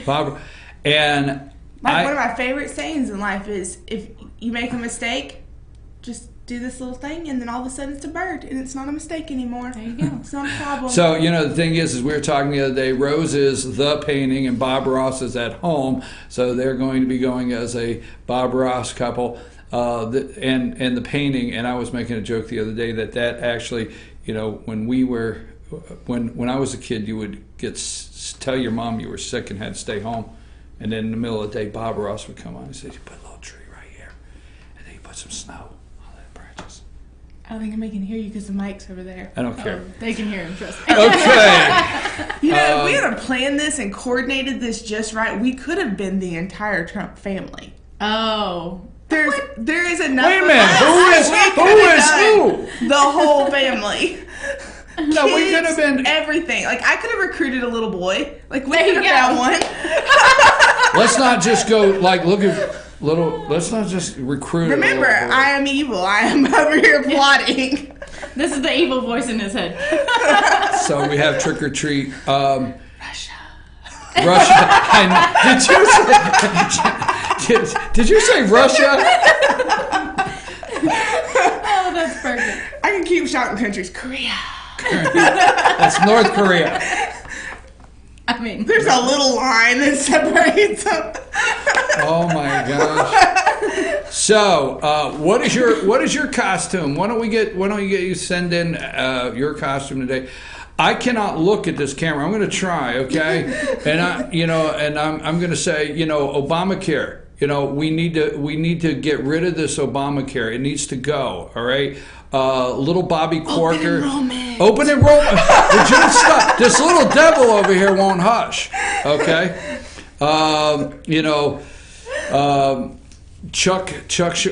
Bob. And one of my favorite sayings in life is, if you make a mistake, just do this little thing, and then all of a sudden it's a bird, and it's not a mistake anymore. There you go. It's not a problem. So, the thing is we were talking the other day, Rose is the painting and Bob Ross is at home, so they're going to be going as a Bob Ross couple, and the painting, and I was making a joke the other day that actually, when I was a kid, you would tell your mom you were sick and had to stay home, and then in the middle of the day, Bob Ross would come on and say, you put a little tree right here, and then you put some snow on the branches. I don't think anybody can hear you because the mic's over there. I don't care. They can hear him, trust me. Okay. If we had planned this and coordinated this just right, we could have been the entire Trump family. Oh. There is enough. Wait a minute. Who is who? The whole family. No, we could have been everything. I could have recruited a little boy. We could have found one. Let's not just go look at little. Let's not just recruit. Remember, I am evil. I am over here plotting. This is the evil voice in his head. So we have trick or treat. Russia. Did you say Russia? Oh, that's perfect. I can keep shouting countries. Korea. That's North Korea. I mean, there's a little line that separates them. Oh my gosh! So, what is your costume? Why don't you send in your costume today? I cannot look at this camera. I'm going to try, okay? And I'm going to say, Obamacare. We need to get rid of this Obamacare. It needs to go. All right. Little Bobby Corker. Open enrollment. Would you stop? This little devil over here won't hush. Okay. Chuck.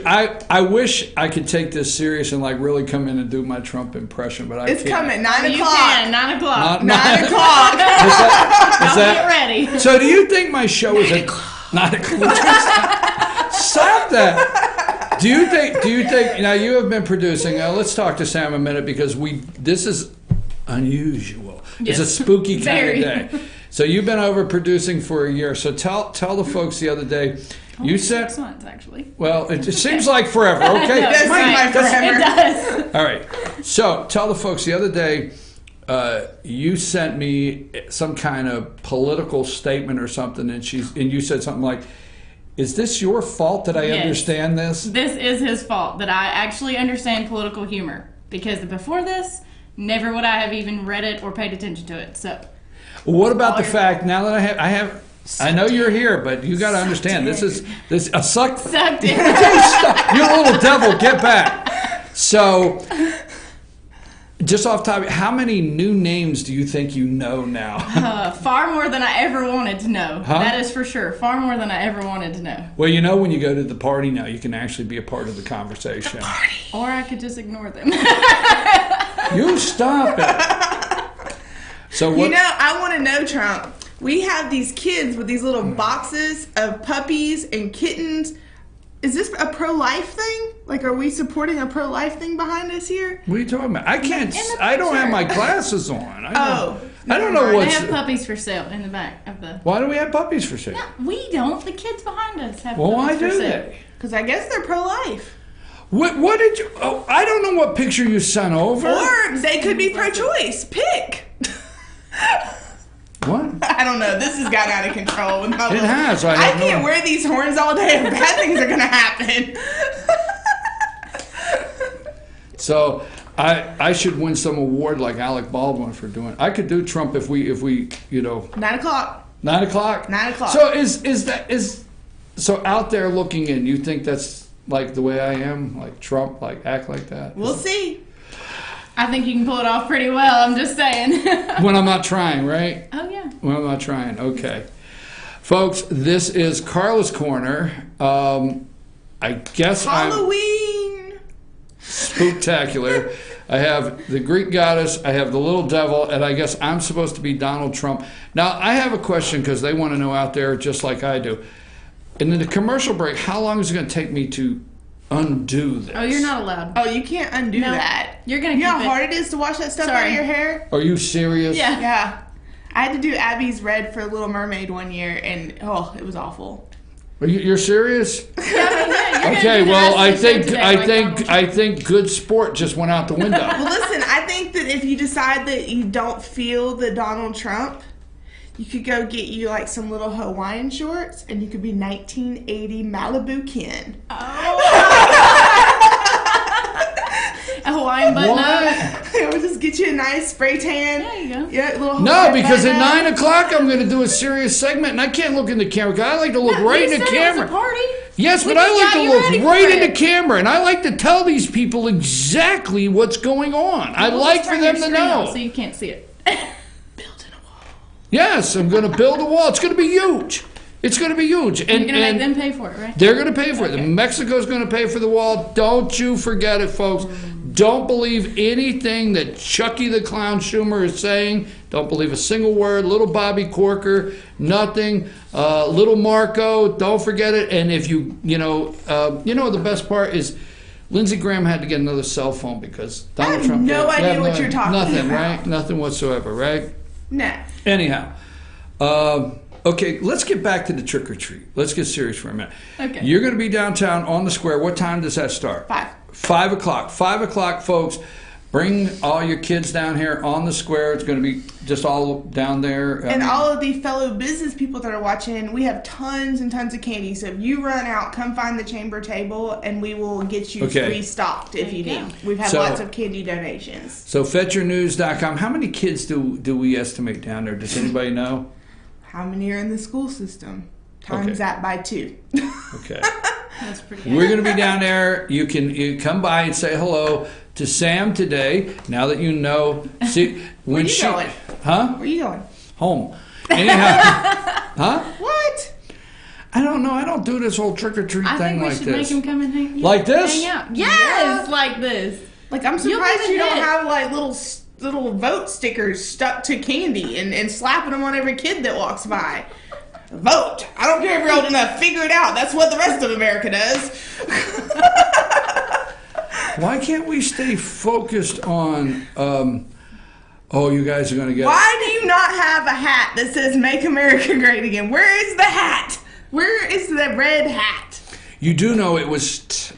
I wish I could take this serious and like really come in and do my Trump impression, but I It's can't. coming 9 o'clock. You can, 9 o'clock. 9 o'clock. Is Get ready. So do you think my show is at 9 o'clock? Stop that. Do you think now you have been producing, let's talk to Sam a minute because this is unusual. Yes. It's a spooky kind Very. of day. So you've been over producing for a year. So tell the folks the other day, you said 6 months actually. well, it just seems like forever. Okay. It does seem like forever. It does. All right. So tell the folks the other day, you sent me some kind of political statement or something, and you said something like, "Is this your fault that I Yes. understand this?" This is his fault that I actually understand political humor, because before this, never would I have even read it or paid attention to it. So, Well, what about the fact now that I know you're here, but you got to understand this a sucked. Sucked in. You little devil, get back. So, just off top, how many new names do you think you know now? Far more than I ever wanted to know. Huh? That is for sure. Far more than I ever wanted to know. Well, you know, when you go to the party now, you can actually be a part of the conversation. Or I could just ignore them. You stop it. So what? You know, I want to know, Trump. We have these kids with these little boxes of puppies and kittens. Is this a pro-life thing? Like, are we supporting a pro-life thing behind us here? What are you talking about? I don't have my glasses on. I don't know They what's. have puppies for sale in the back of the. Why do we have puppies for sale? We don't. The kids behind us have Well, why puppies for do sale. they? Because I guess they're pro-life. What did you? Oh, I don't know what picture you sent over. Or they could be pro-choice. Pick. What? I don't know. This has gotten out of control. With my It has. I don't can't know. wear these horns all day and bad things are going to happen. So I should win some award like Alec Baldwin for doing. I could do Trump if we 9 o'clock. 9 o'clock. 9 o'clock. So is so out there looking in? You think that's like the way I am, like Trump, like act like that? We'll see. I think you can pull it off pretty well. I'm just saying. When I'm not trying, right? Oh yeah. When I'm not trying. Okay, folks, this is Karla's Corner. I guess Halloween. I'm spooktacular. I have the Greek goddess, I have the little devil, and I guess I'm supposed to be Donald Trump. Now, I have a question because they want to know out there just like I do. And in the commercial break, how long is it going to take me to undo this? Oh, you're not allowed. Oh, you can't undo No. that. You're gonna. You know keep how it. hard it is to wash that stuff out Sorry. of your hair? Are you serious? Yeah. Yeah. I had to do Abby's red for Little Mermaid one year, and it was awful. You're serious? Yeah, Okay, well, I think I I think good sport just went out the window. Well, listen, I think that if you decide that you don't feel the Donald Trump, you could go get you like some little Hawaiian shorts, and you could be 1980 Malibu Ken. A Hawaiian button up. I would just get you a nice spray tan. There you go. Yeah, little No, Hawaiian because at button-up. 9 o'clock I'm going to do a serious segment, and I can't look in the camera. 'Cause I like to look right in the You said camera. It was a party. Yes, We but I just like got to you look ready for right in it. the camera, and I like to tell these people exactly what's going on. I'd We'll like just for turn them your to screen know. off so you can't see it. Yes, I'm going to build a wall. It's going to be huge. It's going to be huge. You're gonna make them pay for it, right? They're going to pay for it. Mexico's going to pay for the wall. Don't you forget it, folks. Don't believe anything that Chucky the Clown Schumer is saying. Don't believe a single word. Little Bobby Corker, nothing. Little Marco, don't forget it. And if you know, the best part is Lindsey Graham had to get another cell phone because Donald Trump. no idea what you're talking nothing, about. right? Nothing whatsoever, right? Nah. Anyhow. Okay, let's get back to the trick or treat. Let's get serious for a minute. Okay. You're going to be downtown on the square. What time does that start? 5. 5 o'clock. 5 o'clock, folks. Bring all your kids down here on the square. It's going to be just all down there. And all of the fellow business people that are watching, we have tons and tons of candy. So if you run out, come find the chamber table, and we will get you restocked if you need. We've had lots of candy donations. So fetchyournews.com. How many kids do we estimate down there? Does anybody know? How many are in the school system? Times that by 2. Okay. That's pretty good. We're going to be down there. You come by and say hello to Sam today. Now that you know, see Where you going? Huh? Where you going? Home. Anyhow, huh? What? I don't know. I don't do this whole trick or treat I thing think we like should this. make him come and hang Like this? Hang out. Yes, like this. Like, I'm surprised You'll you get don't hit. have like little vote stickers stuck to candy and slapping them on every kid that walks by. Vote. I don't care if you're old enough. Figure it out. That's what the rest of America does. Why can't we stay focused on? You guys are going to get. Why do you not have a hat that says "Make America Great Again"? Where is the hat? Where is the red hat? You do know it was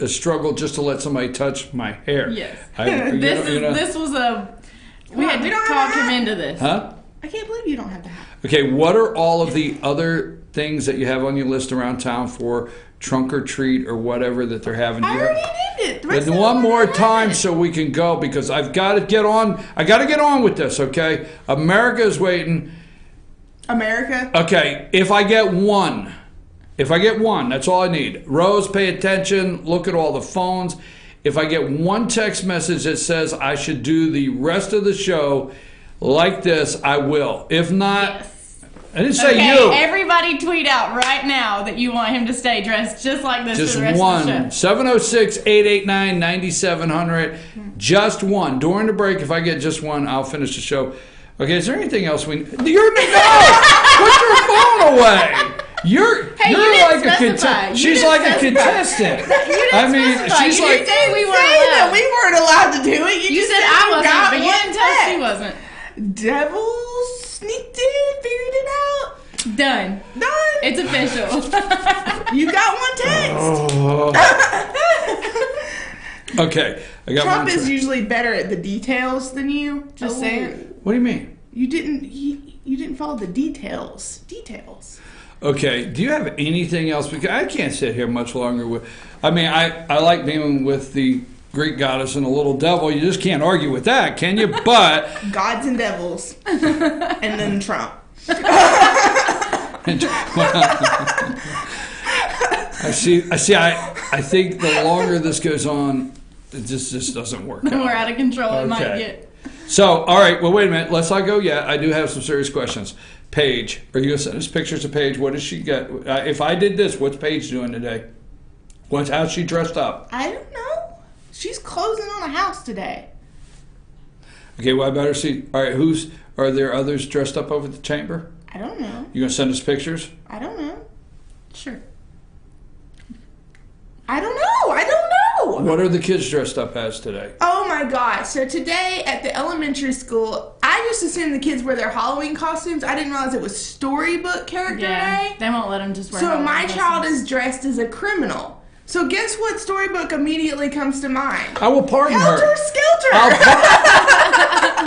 a struggle just to let somebody touch my hair. Yes. This was a. We had to don't have talk a him hat? into this. Huh? I can't believe you don't have the hat. Okay, what are all of the other things that you have on your list around town for trunk or treat or whatever that they're having? I already did it. The rest And of one them more already time have it. so we can go because I've got to get on. I got to get on with this, okay? America is waiting. America. Okay, if I get one, that's all I need. Rose, pay attention. Look at all the phones. If I get one text message that says I should do the rest of the show like this, I will. If not, Yes. I didn't say Okay, you. everybody tweet out right now that you want him to stay dressed just like this Just for the rest one. of the show. 706-889-9700. Just one. During the break, if I get just one, I'll finish the show. Okay, is there anything else we... You're... No! Put your phone away! You're you didn't like specify. a contestant. You She's didn't like a specify. contestant. specify. She's You like... didn't say we weren't Say that allowed. we weren't allowed to do it. You just said I wasn't, but you didn't tell us she was. wasn't. Devil sneaked in, figured it out. Done. Done. It's official. You got one text. Okay, I got Trump one. is usually better at the details than you. Just saying. What do you mean? You didn't follow the details. Details. Okay, do you have anything else? Because I can't sit here much longer with... I mean, I like being with the Greek goddess and a little devil. You just can't argue with that, can you? But... Gods and devils. And then Trump. I think the longer this goes on, it just doesn't work out. We're out of control. It might Okay. get. So, all right, well, wait a minute. Let's not go yet. I do have some serious questions. Paige, are you going to send us pictures of Paige? What does she get? If I did this, what's Paige doing today? How's she dressed up? I don't know. She's closing on a house today. Okay, well, I better see. All right, are there others dressed up over at the chamber? I don't know. You going to send us pictures? I don't know. Sure. I don't know. I don't know. What are the kids dressed up as today? Oh my gosh. So today at the elementary school, I just assumed the kids wear their Halloween costumes. I didn't realize it was storybook character day. They won't let them just wear So Halloween my child costumes. is dressed as a criminal. So guess what storybook immediately comes to mind? I will pardon her. Helter Skelter.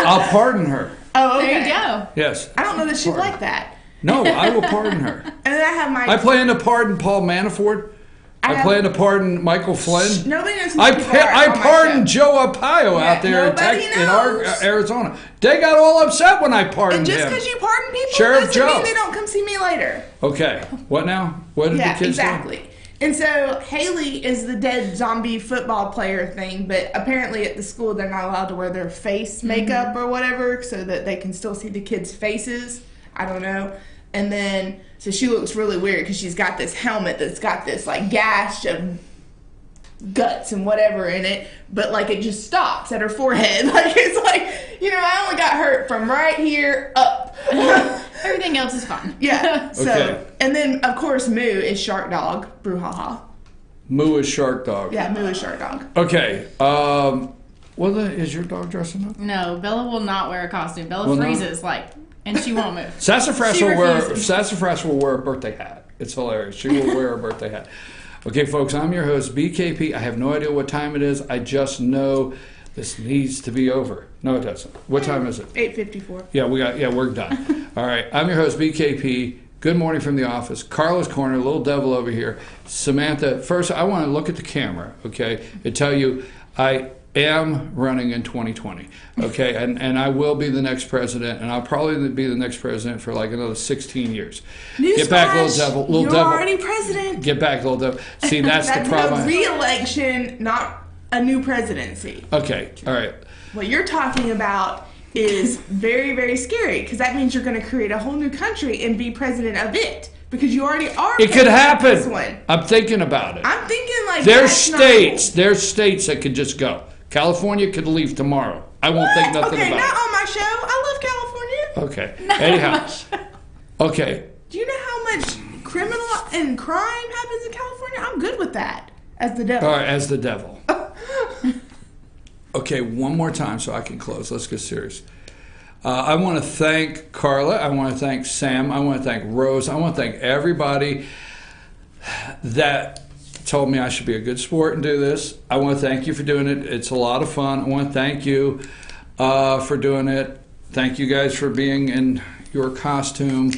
I'll pardon her. Oh, okay. There you go. Yes. I don't know that she'd like that. No, I will pardon her. And then I have my... I plan to pardon Paul Manafort. I plan to pardon Michael Flynn. Nobody knows who I people are on my pardoned show. Joe Arpaio out there in Arizona. They got all upset when I pardoned And just him. because you pardon people Sheriff doesn't Joe. mean they don't come see me later. Okay, what now? What did the kids exactly. do? And so Haley is the dead zombie football player thing, but apparently at the school they're not allowed to wear their face makeup or whatever so that they can still see the kids' faces. I don't know. And then, so she looks really weird because she's got this helmet that's got this like gash of guts and whatever in it, but like it just stops at her forehead. Like it's like, I only got hurt from right here up. Everything else is fine. Yeah. So, Okay. and then of course Moo is Shark Dog. Brouhaha. Moo is Shark Dog. Yeah, Moo is Shark Dog. Okay. Is your dog dressing up? No, Bella will not wear a costume. Bella Will not? freezes and she won't move. Sassafras She will refuses. wear a birthday hat. It's hilarious. She will wear a birthday hat. Okay, folks, I'm your host, BKP. I have no idea what time it is. I just know this needs to be over. No, it doesn't. What time is it? 8:54. Yeah, we're done. All right, I'm your host, BKP. Good morning from the office. Karla's Korner, little devil over here. Samantha, first, I want to look at the camera, okay, and tell you I am running in 2020, okay, and I will be the next president, and I'll probably be the next president for like another 16 years. Get back, little devil. You're already president. Get back, little devil. See, that's the problem. a re-election, not a new presidency. Okay, all right. What you're talking about is very, very scary because that means you're going to create a whole new country and be president of it. because you already are. It could happen. This one. I'm thinking about it. I'm thinking like There's that's not states. cool. There's states that could just go. California could leave tomorrow. I won't think nothing Okay, about not it. on my show. I love California. Okay. Anyhow. Okay. Do you know how much criminal and crime happens in California? I'm good with that as the devil. All right, as the devil. Okay, one more time so I can close. Let's get serious. I want to thank Karla. I want to thank Sam. I want to thank Rose. I want to thank everybody that told me I should be a good sport and do this. I want to thank you for doing it. It's a lot of fun. I want to thank you for doing it. Thank you guys for being in your costume.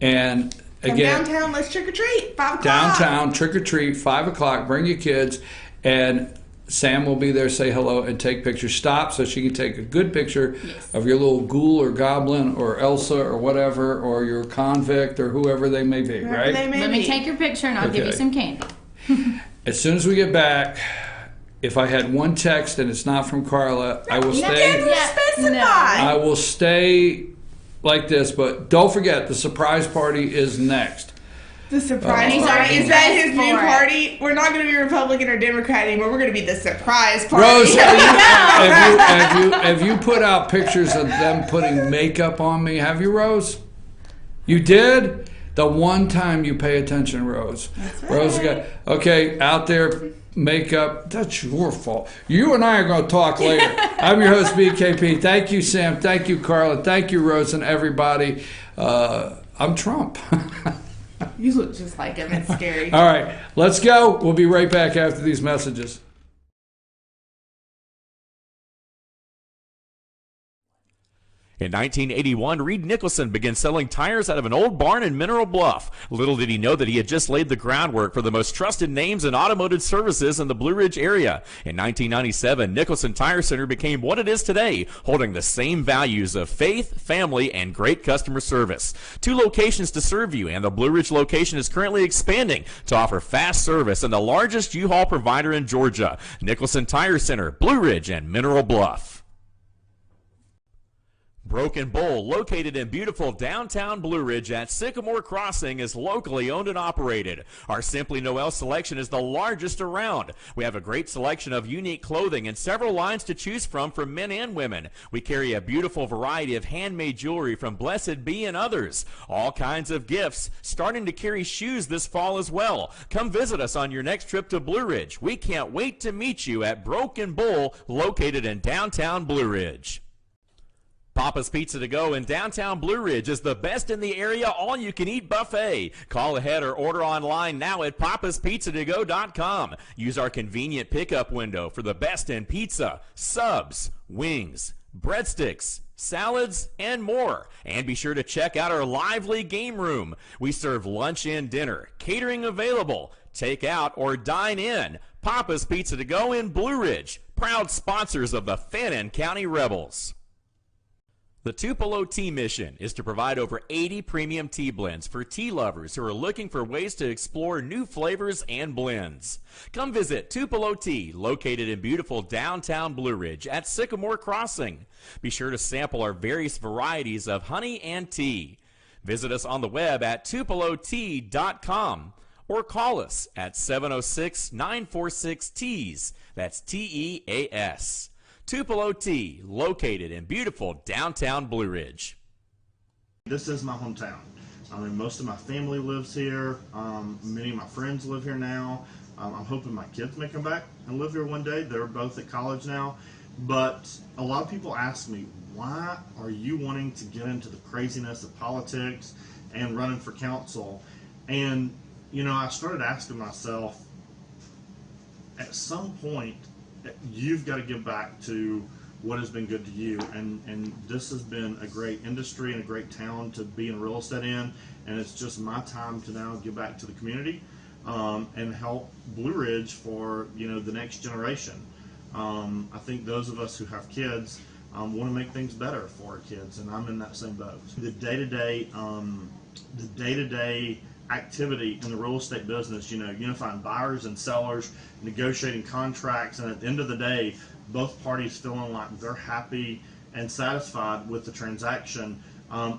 And again, downtown, let's trick or treat. 5 o'clock. Downtown, trick or treat, 5 o'clock. Bring your kids, and Sam will be there. Say hello and take pictures. Stop so she can take a good picture of your little ghoul or goblin or Elsa or whatever, or your convict or whoever they may be. Whoever right? they may Let be. me take your picture and I'll give you Okay. some candy. As soon as we get back, if I had one text and it's not from Karla, I will You stay. can't specify. I will stay like this, but don't forget the surprise party is next. The surprise Oh. party. Is that his new For it. party? We're not going to be Republican or Democrat anymore. We're going to be the surprise party. Rose, have you put out pictures of them putting makeup on me? Have you, Rose? You did? The one time you pay attention, Rose. That's right. Rose got okay out there. Makeup. That's your fault. You and I are going to talk later. I'm your host, BKP. Thank you, Sam. Thank you, Karla. Thank you, Rose, and everybody. I'm Trump. You look just like him. It's scary. All right, let's go. We'll be right back after these messages. In 1981, Reed Nicholson began selling tires out of an old barn in Mineral Bluff. Little did he know that he had just laid the groundwork for the most trusted names in automotive services in the Blue Ridge area. In 1997, Nicholson Tire Center became what it is today, holding the same values of faith, family, and great customer service. 2 locations to serve you, and the Blue Ridge location is currently expanding to offer fast service and the largest U-Haul provider in Georgia. Nicholson Tire Center, Blue Ridge, and Mineral Bluff. Broken Bull, located in beautiful downtown Blue Ridge at Sycamore Crossing, is locally owned and operated. Our Simply Noel selection is the largest around. We have a great selection of unique clothing and several lines to choose from for men and women. We carry a beautiful variety of handmade jewelry from Blessed Be and others. All kinds of gifts, starting to carry shoes this fall as well. Come visit us on your next trip to Blue Ridge. We can't wait to meet you at Broken Bull, located in downtown Blue Ridge. Papa's Pizza to Go in downtown Blue Ridge is the best in the area all-you-can-eat buffet. Call ahead or order online now at papaspizzatogo.com. Use our convenient pickup window for the best in pizza, subs, wings, breadsticks, salads, and more. And be sure to check out our lively game room. We serve lunch and dinner, catering available, take out or dine in. Papa's Pizza to Go in Blue Ridge, proud sponsors of the Fannin County Rebels. The Tupelo Tea Mission is to provide over 80 premium tea blends for tea lovers who are looking for ways to explore new flavors and blends. Come visit Tupelo Tea, located in beautiful downtown Blue Ridge at Sycamore Crossing. Be sure to sample our various varieties of honey and tea. Visit us on the web at tupelotea.com or call us at 706-946-TEAS. That's TEAS. Tupelo Tea, located in beautiful downtown Blue Ridge. This is my hometown. I mean, most of my family lives here. Many of my friends live here now. I'm hoping my kids may come back and live here one day. They're both at college now. But a lot of people ask me, why are you wanting to get into the craziness of politics and running for council? And, you know, I started asking myself, at some point, you've got to give back to what has been good to you, and this has been a great industry and a great town to be in real estate in, and it's just my time to now give back to the community and help Blue Ridge for, you know, the next generation. I think those of us who have kids want to make things better for our kids, and I'm in that same boat. The day-to-day activity in the real estate business, you know, unifying buyers and sellers, negotiating contracts, and at the end of the day, both parties feeling like they're happy and satisfied with the transaction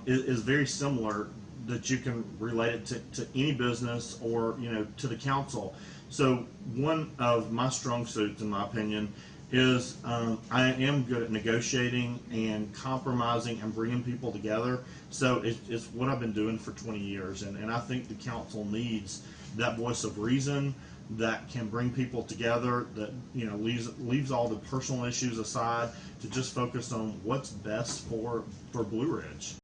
is very similar that you can relate it to any business or, you know, to the council. So one of my strong suits, in my opinion, is I am good at negotiating and compromising and bringing people together. So it's what I've been doing for 20 years, and I think the council needs that voice of reason that can bring people together, that, you know, leaves all the personal issues aside to just focus on what's best for Blue Ridge.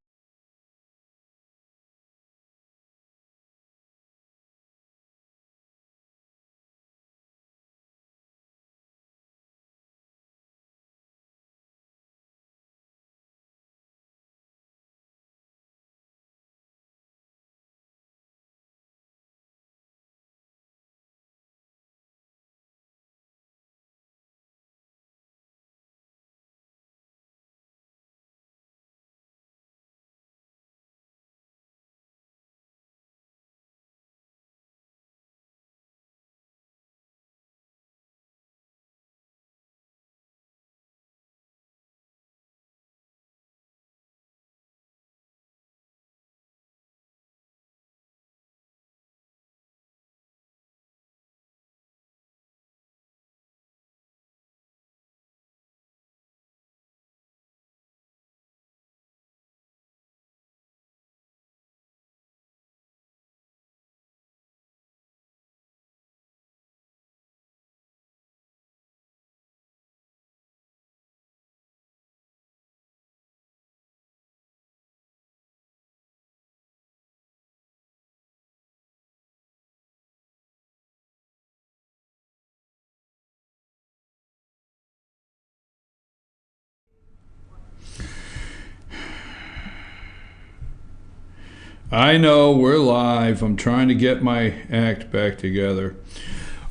I know, we're live. I'm trying to get my act back together.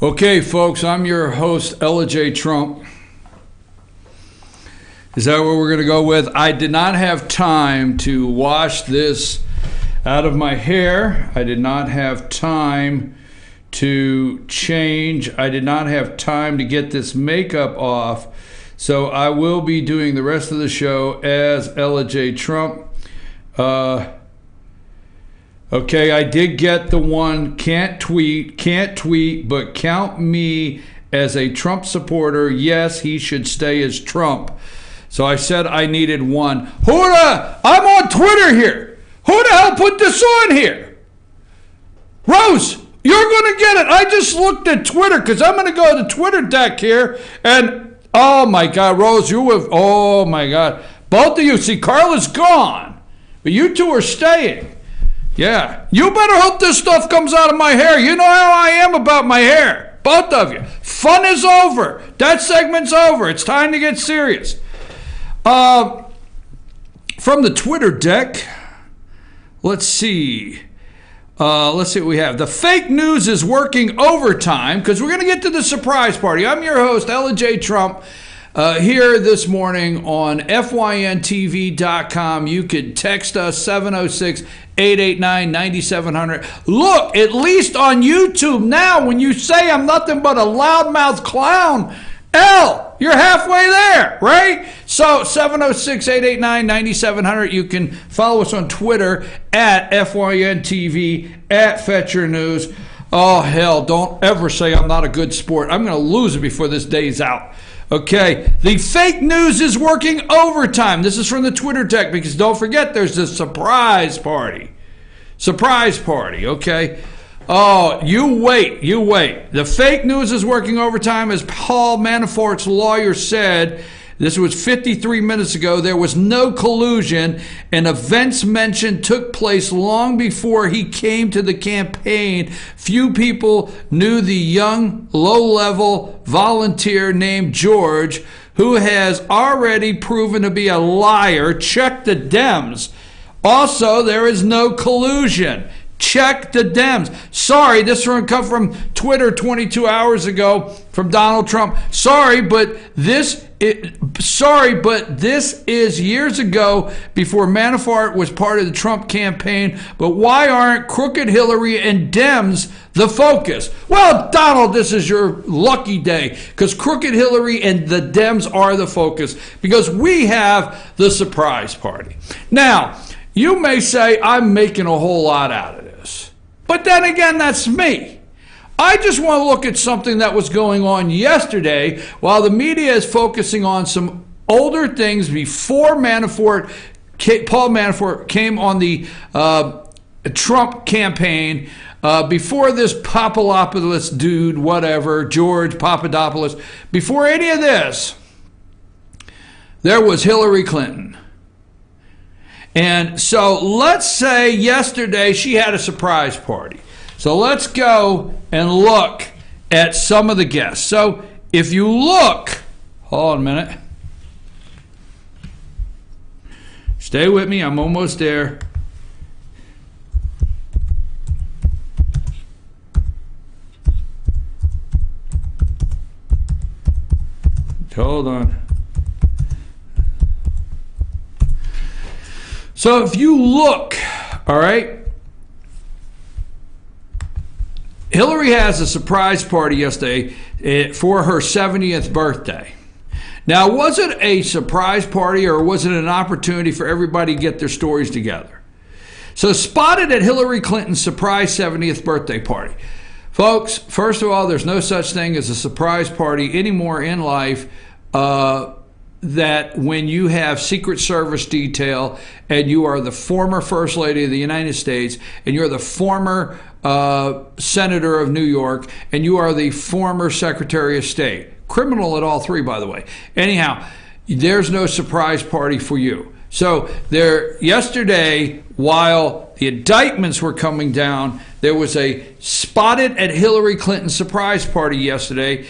Okay, folks, I'm your host, Ella J. Trump. Is that what we're going to go with? I did not have time to wash this out of my hair. I did not have time to change. I did not have time to get this makeup off. So I will be doing the rest of the show as Ella J. Trump. Okay, I did get the one, can't tweet, but count me as a Trump supporter. Yes, he should stay as Trump. So I said I needed one. I'm on Twitter here. Who the hell put this on here? Rose, you're going to get it. I just looked at Twitter because I'm going to go to the Twitter deck here. And, oh my God, Rose, oh my God. Both of you, see, Karla's gone. But you two are staying. Yeah, you better hope this stuff comes out of my hair. You know how I am about my hair. Both of you. Fun is over. That segment's over. It's time to get serious. From the Twitter deck, let's see. Let's see what we have. The fake news is working overtime because we're going to get to the surprise party. I'm your host, Ella J. Trump. Here this morning on FYNTV.com. You could text us 706-889-9700. Look, at least on YouTube now, when you say I'm nothing but a loudmouth clown, L, you're halfway there, right? So 706-889-9700. You can follow us on Twitter at FYNTV, at Fetcher News. Oh, hell, don't ever say I'm not a good sport. I'm going to lose it before this day's out. Okay, the fake news is working overtime. This is from the Twitter deck because don't forget there's a surprise party. Surprise party, okay? Oh, you wait. The fake news is working overtime, as Paul Manafort's lawyer said. This was 53 minutes ago. There was no collusion, and events mentioned took place long before he came to the campaign. Few people knew the young, low-level volunteer named George, who has already proven to be a liar. Check the Dems. Also, there is no collusion. Check the Dems. Sorry, this one come from Twitter 22 hours ago from Donald Trump. Sorry, but this is years ago before Manafort was part of the Trump campaign. But why aren't crooked Hillary and Dems the focus? Well, Donald, this is your lucky day because crooked Hillary and the Dems are the focus because we have the surprise party. Now, you may say I'm making a whole lot out of this. But then again, that's me. I just want to look at something that was going on yesterday while the media is focusing on some older things before Paul Manafort came on the Trump campaign, before this Papadopoulos dude, whatever, George Papadopoulos, before any of this, there was Hillary Clinton. And so let's say yesterday she had a surprise party. So let's go and look at some of the guests. So if you look, hold on a minute. Stay with me, I'm almost there. Hold on. So if you look, all right, Hillary has a surprise party yesterday for her 70th birthday. Now, was it a surprise party or was it an opportunity for everybody to get their stories together? So spotted at Hillary Clinton's surprise 70th birthday party. Folks, first of all, there's no such thing as a surprise party anymore in life that when you have Secret Service detail and you are the former First Lady of the United States and you're the former Senator of New York and you are the former Secretary of State. Criminal at all three, by the way. Anyhow, there's no surprise party for you. So there, yesterday, while the indictments were coming down, there was a spotted at Hillary Clinton's surprise party yesterday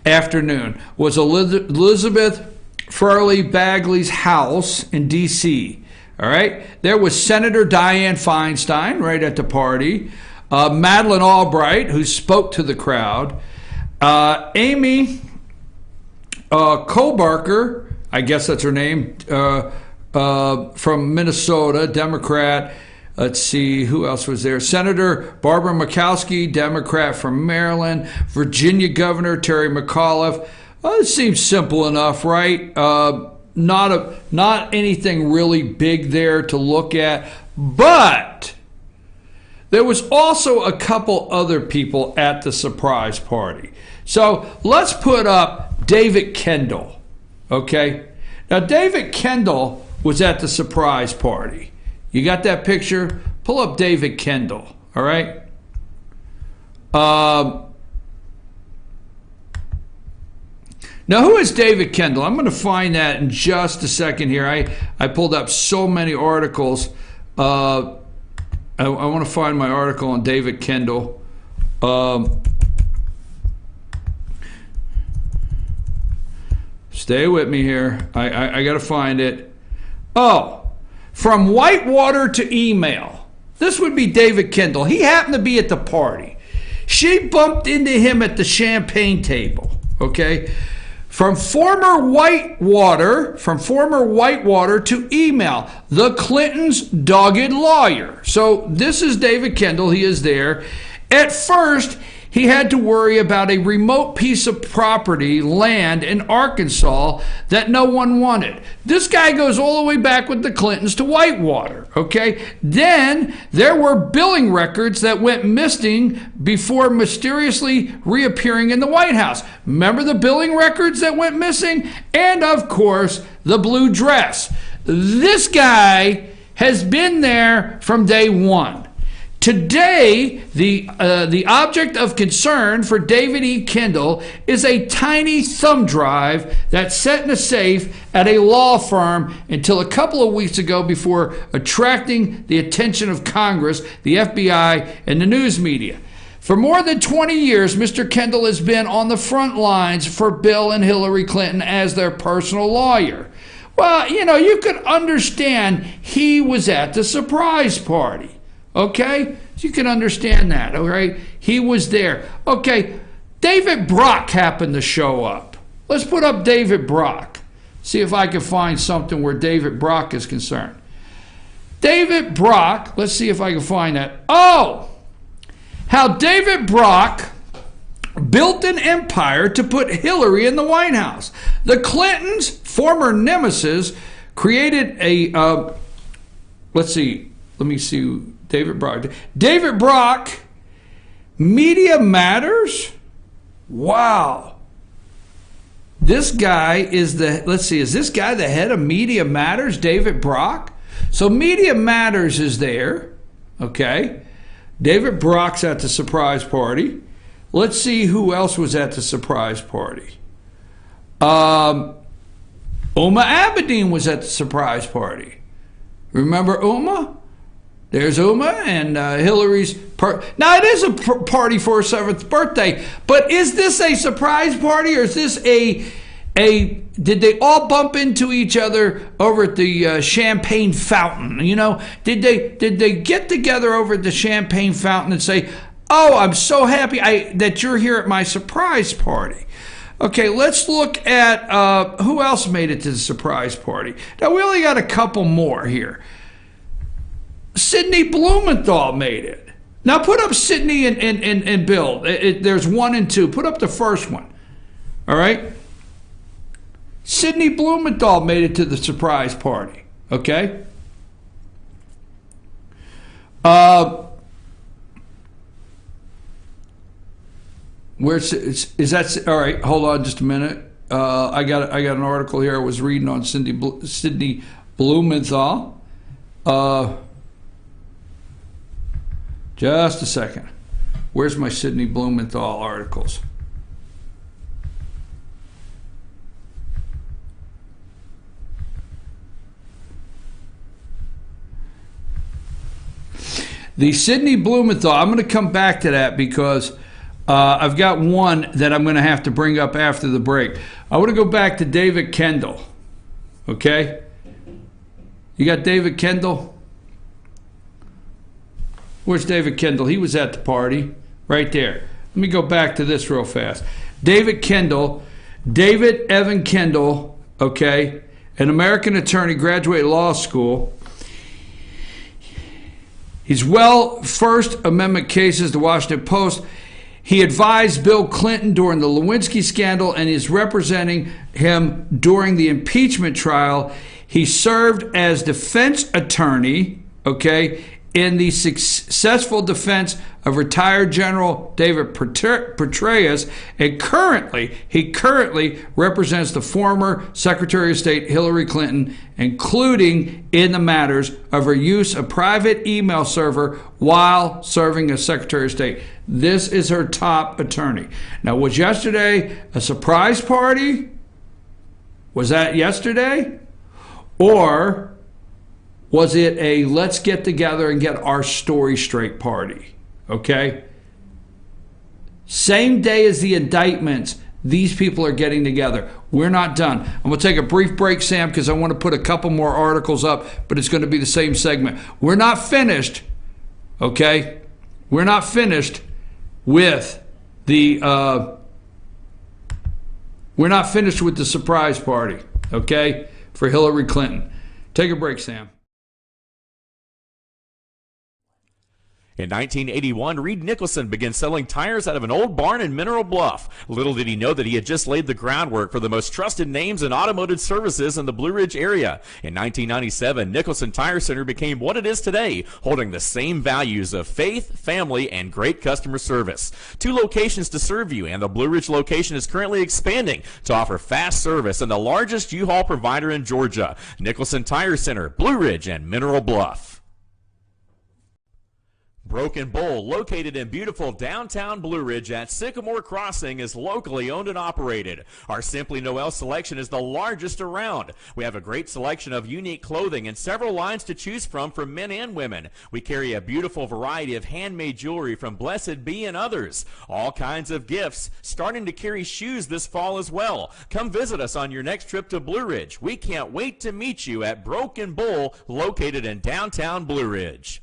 afternoon. Was Elizabeth Furley Bagley's house in D.C. All right, there was Senator Dianne Feinstein right at the party. Madeleine Albright, who spoke to the crowd. Amy Klobuchar, I guess that's her name, from Minnesota, Democrat. Let's see, who else was there? Senator Barbara Murkowski, Democrat from Maryland. Virginia Governor Terry McAuliffe. It seems simple enough, right? Not anything really big there to look at. But there was also a couple other people at the surprise party. So let's put up David Kendall, okay? Now, David Kendall was at the surprise party. You got that picture? Pull up David Kendall, all right? Now, who is David Kendall? I'm going to find that in just a second here. I pulled up so many articles. I want to find my article on David Kendall. Stay with me here. I got to find it. Oh, from Whitewater to email. This would be David Kendall. He happened to be at the party. She bumped into him at the champagne table, okay? From former Whitewater to email, the Clintons' dogged lawyer. So this is David Kendall. He is there. At first, he had to worry about a remote piece of property, land in Arkansas that no one wanted. This guy goes all the way back with the Clintons to Whitewater, okay? Then there were billing records that went missing before mysteriously reappearing in the White House. Remember the billing records that went missing? And of course, the blue dress. This guy has been there from day one. Today, the object of concern for David E. Kendall is a tiny thumb drive that's set in a safe at a law firm until a couple of weeks ago before attracting the attention of Congress, the FBI, and the news media. For more than 20 years, Mr. Kendall has been on the front lines for Bill and Hillary Clinton as their personal lawyer. Well, you know, you could understand he was at the surprise party. Okay? So you can understand that, all right? He was there. Okay, David Brock happened to show up. Let's put up David Brock. See if I can find something where David Brock is concerned. David Brock, let's see if I can find that. Oh, how David Brock built an empire to put Hillary in the White House. The Clintons, former nemesis, created a let's see. Let me see. David Brock. David Brock, Media Matters? Wow. This guy is is this guy the head of Media Matters, David Brock? So Media Matters is there, okay? David Brock's at the surprise party. Let's see who else was at the surprise party. Uma Abedin was at the surprise party. Remember Uma? There's Uma and Hillary's now it is a party for her 7th birthday, but is this a surprise party or is this a did they all bump into each other over at the champagne fountain? You know, did they get together over at the champagne fountain and say, "Oh, I'm so happy that you're here at my surprise party"? Okay, let's look at who else made it to the surprise party. Now we only got a couple more here. Sidney Blumenthal made it. Now put up Sidney and Bill. There's 1 and 2. Put up the first one. All right. Sidney Blumenthal made it to the surprise party. Okay. Where's is that? All right. Hold on just a minute. I got an article here I was reading on Sidney Blumenthal. Just a second. Where's my Sidney Blumenthal articles? The Sidney Blumenthal, I'm going to come back to that because I've got one that I'm going to have to bring up after the break. I want to go back to David Kendall. Okay? You got David Kendall? Where's David Kendall? He was at the party right there. Let me go back to this real fast. David Kendall, David Evan Kendall, okay, an American attorney, graduated law school. He's First Amendment cases, the Washington Post. He advised Bill Clinton during the Lewinsky scandal and is representing him during the impeachment trial. He served as defense attorney, okay, in the successful defense of retired General David Petraeus, and he currently represents the former Secretary of State Hillary Clinton, including in the matters of her use of private email server while serving as Secretary of State. This is her top attorney. Now, was yesterday a surprise party? Was that yesterday? Or was it a let's get together and get our story straight party? Okay? Same day as the indictments, these people are getting together. We're not done. I'm going to take a brief break, Sam, because I want to put a couple more articles up, but it's going to be the same segment. We're not finished, okay? We're not finished with the surprise party, okay, for Hillary Clinton. Take a break, Sam. In 1981, Reed Nicholson began selling tires out of an old barn in Mineral Bluff. Little did he know that he had just laid the groundwork for the most trusted names in automotive services in the Blue Ridge area. In 1997, Nicholson Tire Center became what it is today, holding the same values of faith, family, and great customer service. 2 locations to serve you, and the Blue Ridge location is currently expanding to offer fast service and the largest U-Haul provider in Georgia. Nicholson Tire Center, Blue Ridge, and Mineral Bluff. Broken Bull, located in beautiful downtown Blue Ridge at Sycamore Crossing, is locally owned and operated. Our Simply Noel selection is the largest around. We have a great selection of unique clothing and several lines to choose from for men and women. We carry a beautiful variety of handmade jewelry from Blessed Be and others. All kinds of gifts, starting to carry shoes this fall as well. Come visit us on your next trip to Blue Ridge. We can't wait to meet you at Broken Bull, located in downtown Blue Ridge.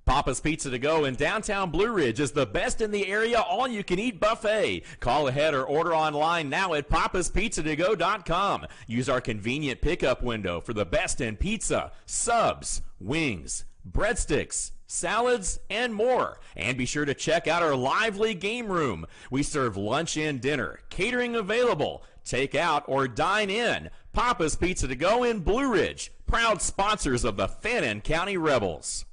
Papa's Pizza to Go in downtown Blue Ridge is the best in the area all-you-can-eat buffet. Call ahead or order online now at papaspizzatogo.com. Use our convenient pickup window for the best in pizza, subs, wings, breadsticks, salads, and more. And be sure to check out our lively game room. We serve lunch and dinner, catering available, take out or dine in. Papa's Pizza to Go in Blue Ridge, proud sponsors of the Fannin County Rebels.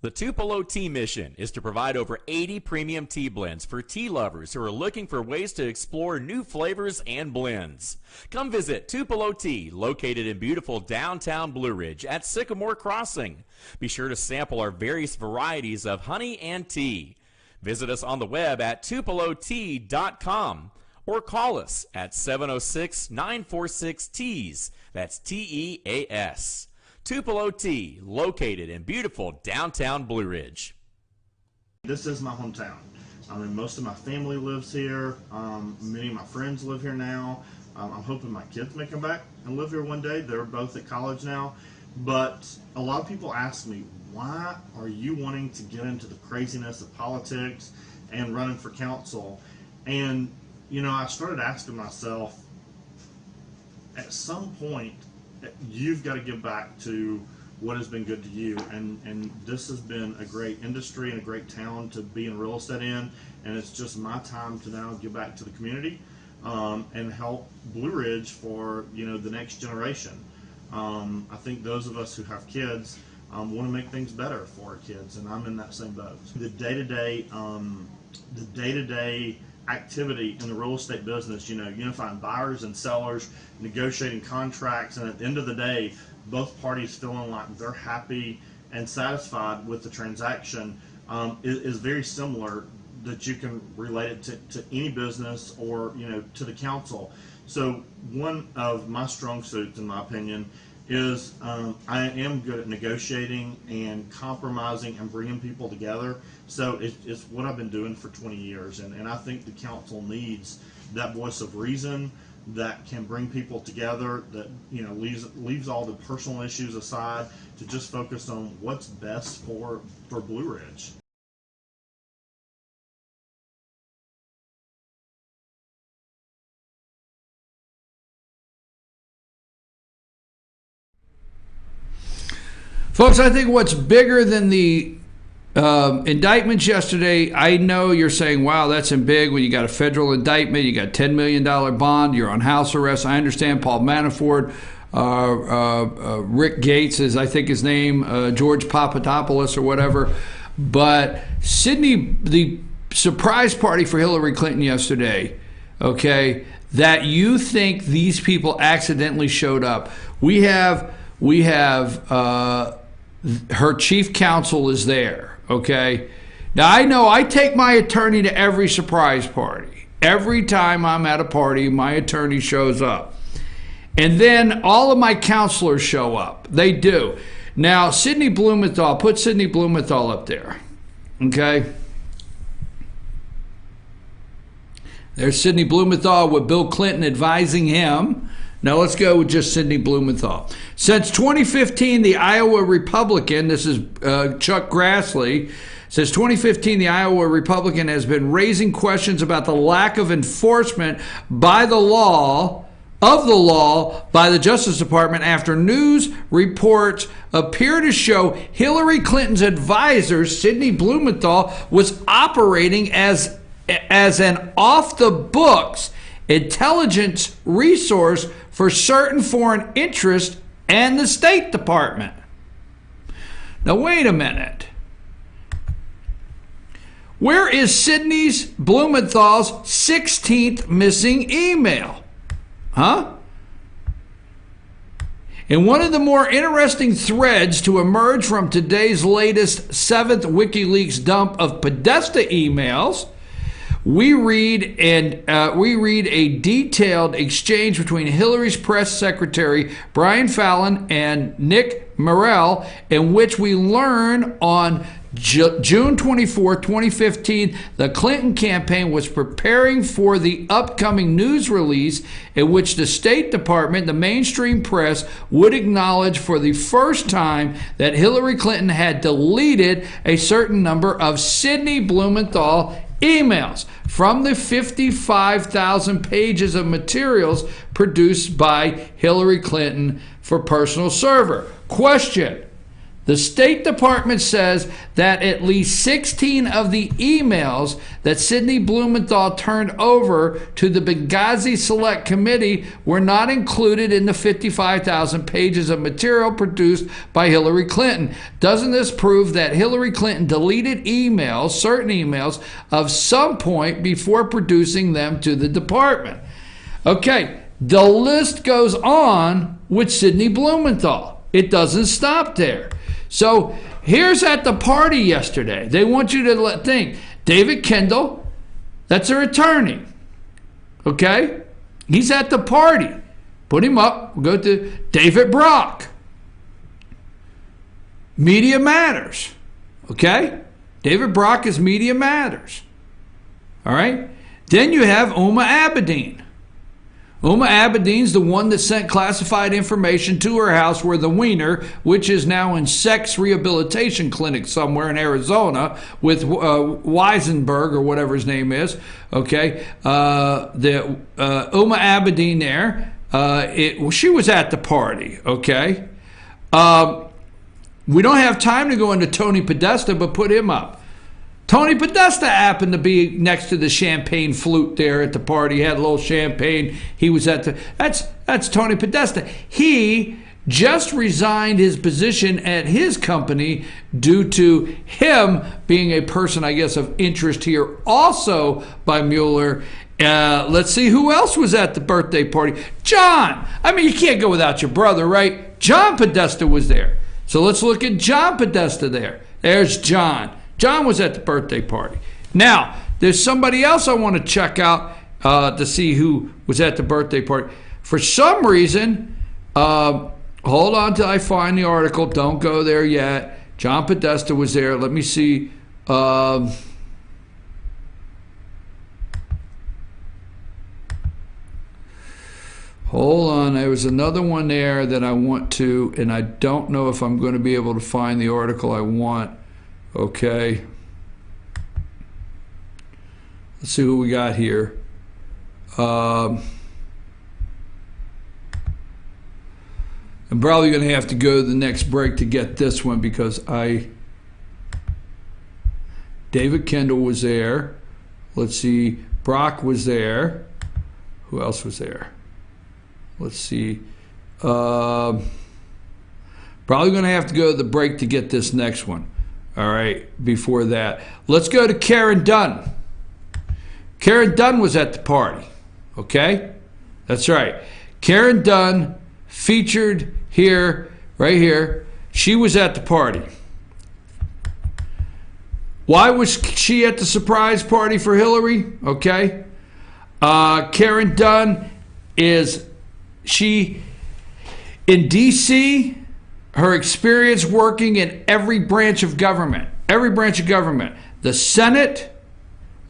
The Tupelo Tea mission is to provide over 80 premium tea blends for tea lovers who are looking for ways to explore new flavors and blends. Come visit Tupelo Tea, located in beautiful downtown Blue Ridge at Sycamore Crossing. Be sure to sample our various varieties of honey and tea. Visit us on the web at tupelotea.com or call us at 706-946-TEAS. That's T-E-A-S. Tupelo Tea, located in beautiful downtown Blue Ridge. This is my hometown. I mean, most of my family lives here. Many of my friends live here now. I'm hoping my kids may come back and live here one day. They're both at college now. But a lot of people ask me, why are you wanting to get into the craziness of politics and running for council? And, you know, I started asking myself, at some point, you've got to give back to what has been good to you, and this has been a great industry and a great town to be in real estate in, and it's just my time to now give back to the community and help Blue Ridge for, you know, the next generation. I think those of us who have kids want to make things better for our kids, and I'm in that same boat. The day-to-day activity in the real estate business, you know, unifying buyers and sellers, negotiating contracts, and at the end of the day, both parties feeling like they're happy and satisfied with the transaction is very similar, that you can relate it to any business or, you know, to the council. So one of my strong suits, in my opinion, is I am good at negotiating and compromising and bringing people together. So it's what I've been doing for 20 years, and I think the council needs that voice of reason that can bring people together, that, you know, leaves all the personal issues aside to just focus on what's best for Blue Ridge. Folks, I think what's bigger than the indictments yesterday, I know you're saying, wow, that's big when you got a federal indictment, you got $10 million bond, you're on house arrest. I understand Paul Manafort, Rick Gates is, I think his name, George Papadopoulos or whatever. But Sydney, the surprise party for Hillary Clinton yesterday, okay, that you think these people accidentally showed up. We have her chief counsel is there, okay? Now, I know I take my attorney to every surprise party. Every time I'm at a party, my attorney shows up. And then all of my counselors show up. They do. Now, Sidney Blumenthal, put Sidney Blumenthal up there, okay? There's Sidney Blumenthal with Bill Clinton advising him. Now let's go with just Sidney Blumenthal. Since 2015, the Iowa Republican, this is Chuck Grassley, since 2015, the Iowa Republican has been raising questions about the lack of enforcement by the law, by the Justice Department after news reports appear to show Hillary Clinton's advisor, Sidney Blumenthal, was operating as an off-the-books intelligence resource for certain foreign interests and the State Department. Now, wait a minute. Where is Sidney Blumenthal's 16th missing email? Huh? In one of the more interesting threads to emerge from today's latest 7th WikiLeaks dump of Podesta emails, we read a detailed exchange between Hillary's press secretary Brian Fallon and Nick Morrell, in which we learn on June 24, 2015, the Clinton campaign was preparing for the upcoming news release in which the State Department, the mainstream press, would acknowledge for the first time that Hillary Clinton had deleted a certain number of Sidney Blumenthal emails from the 55,000 pages of materials produced by Hillary Clinton for personal server. Question: The State Department says that at least 16 of the emails that Sidney Blumenthal turned over to the Benghazi Select Committee were not included in the 55,000 pages of material produced by Hillary Clinton. Doesn't this prove that Hillary Clinton deleted emails, certain emails, of some point before producing them to the department? Okay, the list goes on with Sidney Blumenthal. It doesn't stop there. So here's at the party yesterday. They want you to think. David Kendall, that's her attorney. Okay? He's at the party. Put him up. We'll go to David Brock. Media Matters. Okay? David Brock is Media Matters. All right? Then you have Uma Abedin. Uma Abedin's the one that sent classified information to her house where the wiener, which is now in sex rehabilitation clinic somewhere in Arizona with Weisenberg or whatever his name is. Okay, the Uma Abedin there. She was at the party. Okay, we don't have time to go into Tony Podesta, but put him up. Tony Podesta happened to be next to the champagne flute there at the party. He had a little champagne. He was at the... That's Tony Podesta. He just resigned his position at his company due to him being a person, I guess, of interest here also by Mueller. Let's see who else was at the birthday party. John. I mean, you can't go without your brother, right? John Podesta was there. So let's look at John Podesta there. There's John. John was at the birthday party. Now, there's somebody else I want to check out to see who was at the birthday party. For some reason, hold on till I find the article. Don't go there yet. John Podesta was there. Let me see. Hold on. There was another one there that I want to, and I don't know if I'm going to be able to find the article I want. Okay. Let's see who we got here. I'm probably going to have to go to the next break to get this one because David Kendall was there. Let's see. Brock was there. Who else was there? Let's see. Probably going to have to go to the break to get this next one. All right, before that. Let's go to Karen Dunn. Karen Dunn was at the party, okay? That's right. Karen Dunn featured here, right here. She was at the party. Why was she at the surprise party for Hillary? Okay. Karen Dunn is, in D.C., her experience working in every branch of government. The Senate,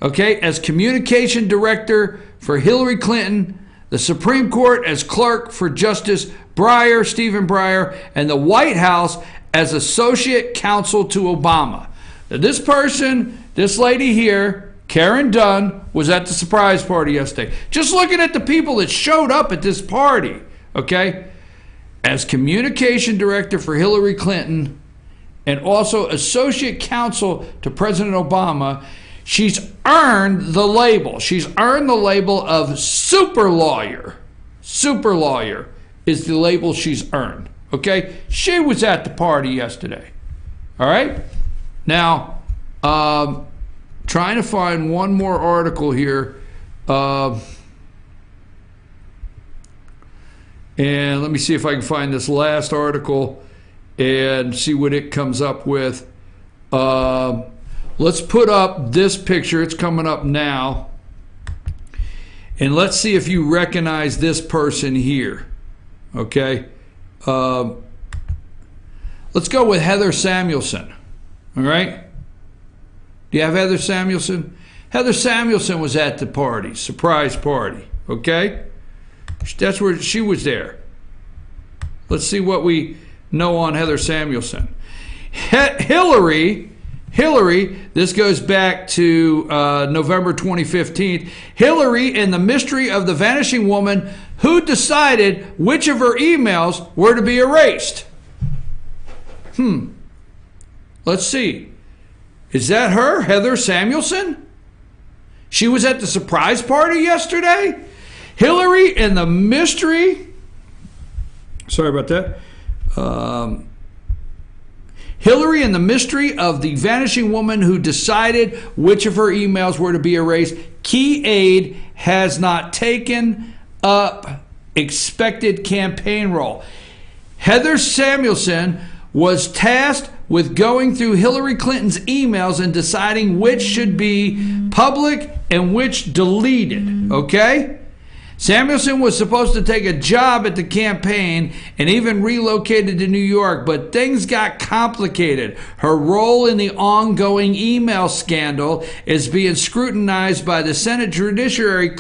okay, as communication director for Hillary Clinton, the Supreme Court as clerk for Justice Breyer, Stephen Breyer, and the White House as associate counsel to Obama. Now, this person, this lady here, Karen Dunn, was at the surprise party yesterday. Just looking at the people that showed up at this party, okay? As communication director for Hillary Clinton and also associate counsel to President Obama, she's earned the label. She's earned the label of super lawyer. Super lawyer is the label she's earned. Okay? She was at the party yesterday. All right? Now, trying to find one more article here. And let me see if I can find this last article and see what it comes up with. Let's put up this picture. It's coming up now. And let's see if you recognize this person here. Okay? Let's go with Heather Samuelson. All right? Do you have Heather Samuelson? Heather Samuelson was at the party, surprise party. Okay? That's where she was there. Let's see what we know on Heather Samuelson. Hillary, this goes back to November 2015. Hillary and the mystery of the vanishing woman who decided which of her emails were to be erased. Let's see. Is that her, Heather Samuelson? She was at the surprise party yesterday. Hillary and the mystery. Sorry about that. Hillary and the mystery of the vanishing woman who decided which of her emails were to be erased. Key aide has not taken up expected campaign role. Heather Samuelson was tasked with going through Hillary Clinton's emails and deciding which should be public and which deleted, okay? Samuelson was supposed to take a job at the campaign and even relocated to New York, but things got complicated. Her role in the ongoing email scandal is being scrutinized by the Senate Judiciary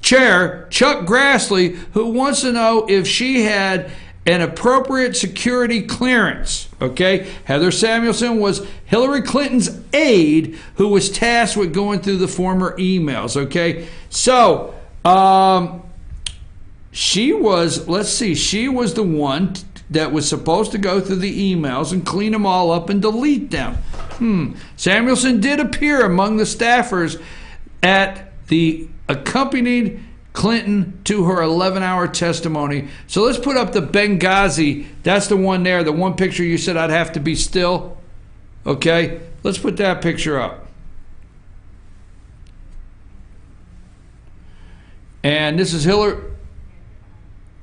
Chair, Chuck Grassley, who wants to know if she had an appropriate security clearance. Okay, Heather Samuelson was Hillary Clinton's aide who was tasked with going through the former emails. Okay, so she was, let's see, she was the one that was supposed to go through the emails and clean them all up and delete them. Samuelson did appear among the staffers at the accompanied Clinton to her 11-hour testimony. So let's put up the Benghazi. That's the one there, the one picture you said I'd have to be still. Okay, let's put that picture up. And this is Hillary.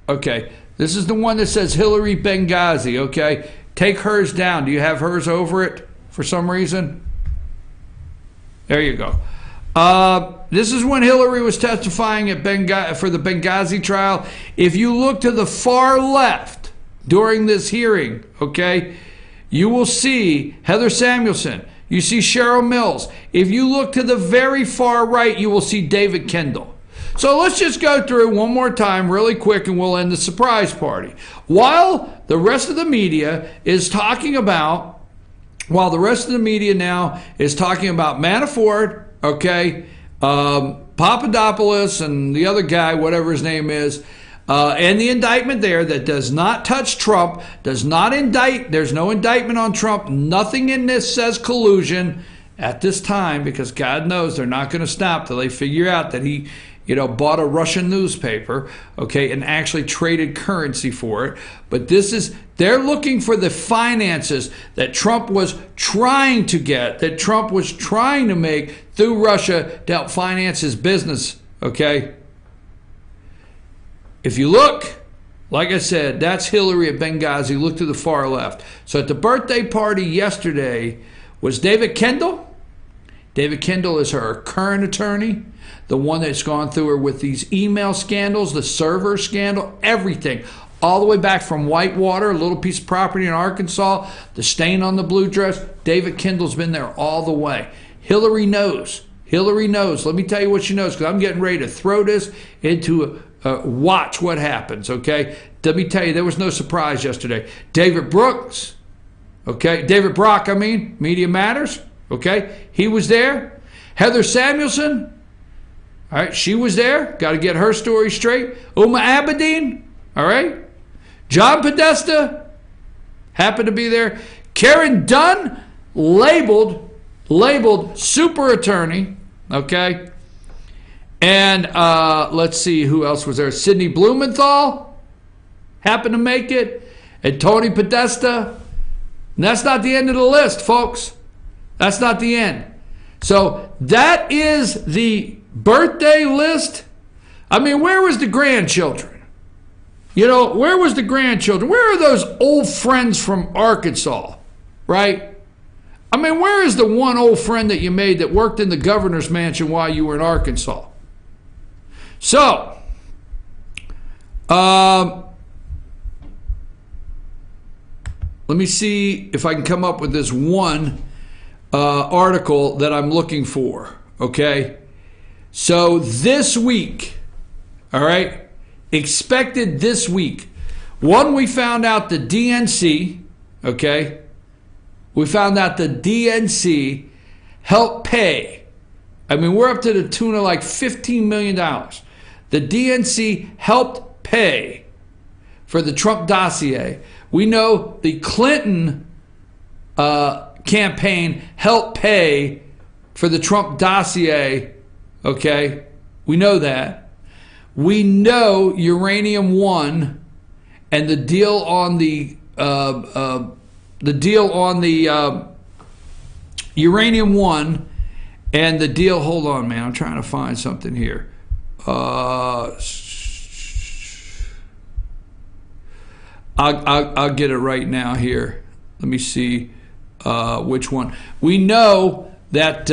Okay, this is the one that says Hillary Benghazi. Okay, take hers down. Do you have hers over it for some reason? There you go. This is when Hillary was testifying at for the Benghazi trial. If you look to the far left during this hearing, okay, you will see Heather Samuelson. You see Cheryl Mills. If you look to the very far right, you will see David Kendall. So let's just go through one more time really quick and we'll end the surprise party. While the rest of the media is talking about, now is talking about Manafort, okay, Papadopoulos and the other guy, whatever his name is, and the indictment there that does not touch Trump, does not indict, there's no indictment on Trump, nothing in this says collusion at this time, because God knows they're not going to stop till they figure out that he, bought a Russian newspaper, okay, and actually traded currency for it. But they're looking for the finances that Trump was trying to get, that Trump was trying to make through Russia to help finance his business, okay? If you look, like I said, that's Hillary at Benghazi. Look to the far left. So at the birthday party yesterday was David Kendall. David Kendall is her current attorney, the one that's gone through her with these email scandals, the server scandal, everything, all the way back from Whitewater, a little piece of property in Arkansas, the stain on the blue dress. David Kendall's been there all the way. Hillary knows. Hillary knows. Let me tell you what she knows, because I'm getting ready to throw this into watch what happens, okay? Let me tell you, there was no surprise yesterday. David Brock, Media Matters, okay? He was there. Heather Samuelson, all right, she was there. Got to get her story straight. Uma Abedin, all right. John Podesta happened to be there. Karen Dunn, labeled super attorney, okay. And let's see who else was there. Sidney Blumenthal happened to make it, and Tony Podesta. And that's not the end of the list, folks. That's not the end. So that is the birthday list. I mean, where was the grandchildren? Where was the grandchildren? Where are those old friends from Arkansas, right? I mean, where is the one old friend that you made that worked in the governor's mansion while you were in Arkansas? So, let me see if I can come up with this one article that I'm looking for, okay? So this week, all right, expected this week. One, we found out the DNC, okay? We found out the DNC helped pay. I mean, we're up to the tune of like $15 million. The DNC helped pay for the Trump dossier. We know the Clinton campaign helped pay for the Trump dossier, okay? We know that. We know Uranium One and the deal on the Uranium One and the deal. Hold on, man. I'm trying to find something here. I'll get it right now here. Let me see which one. We know that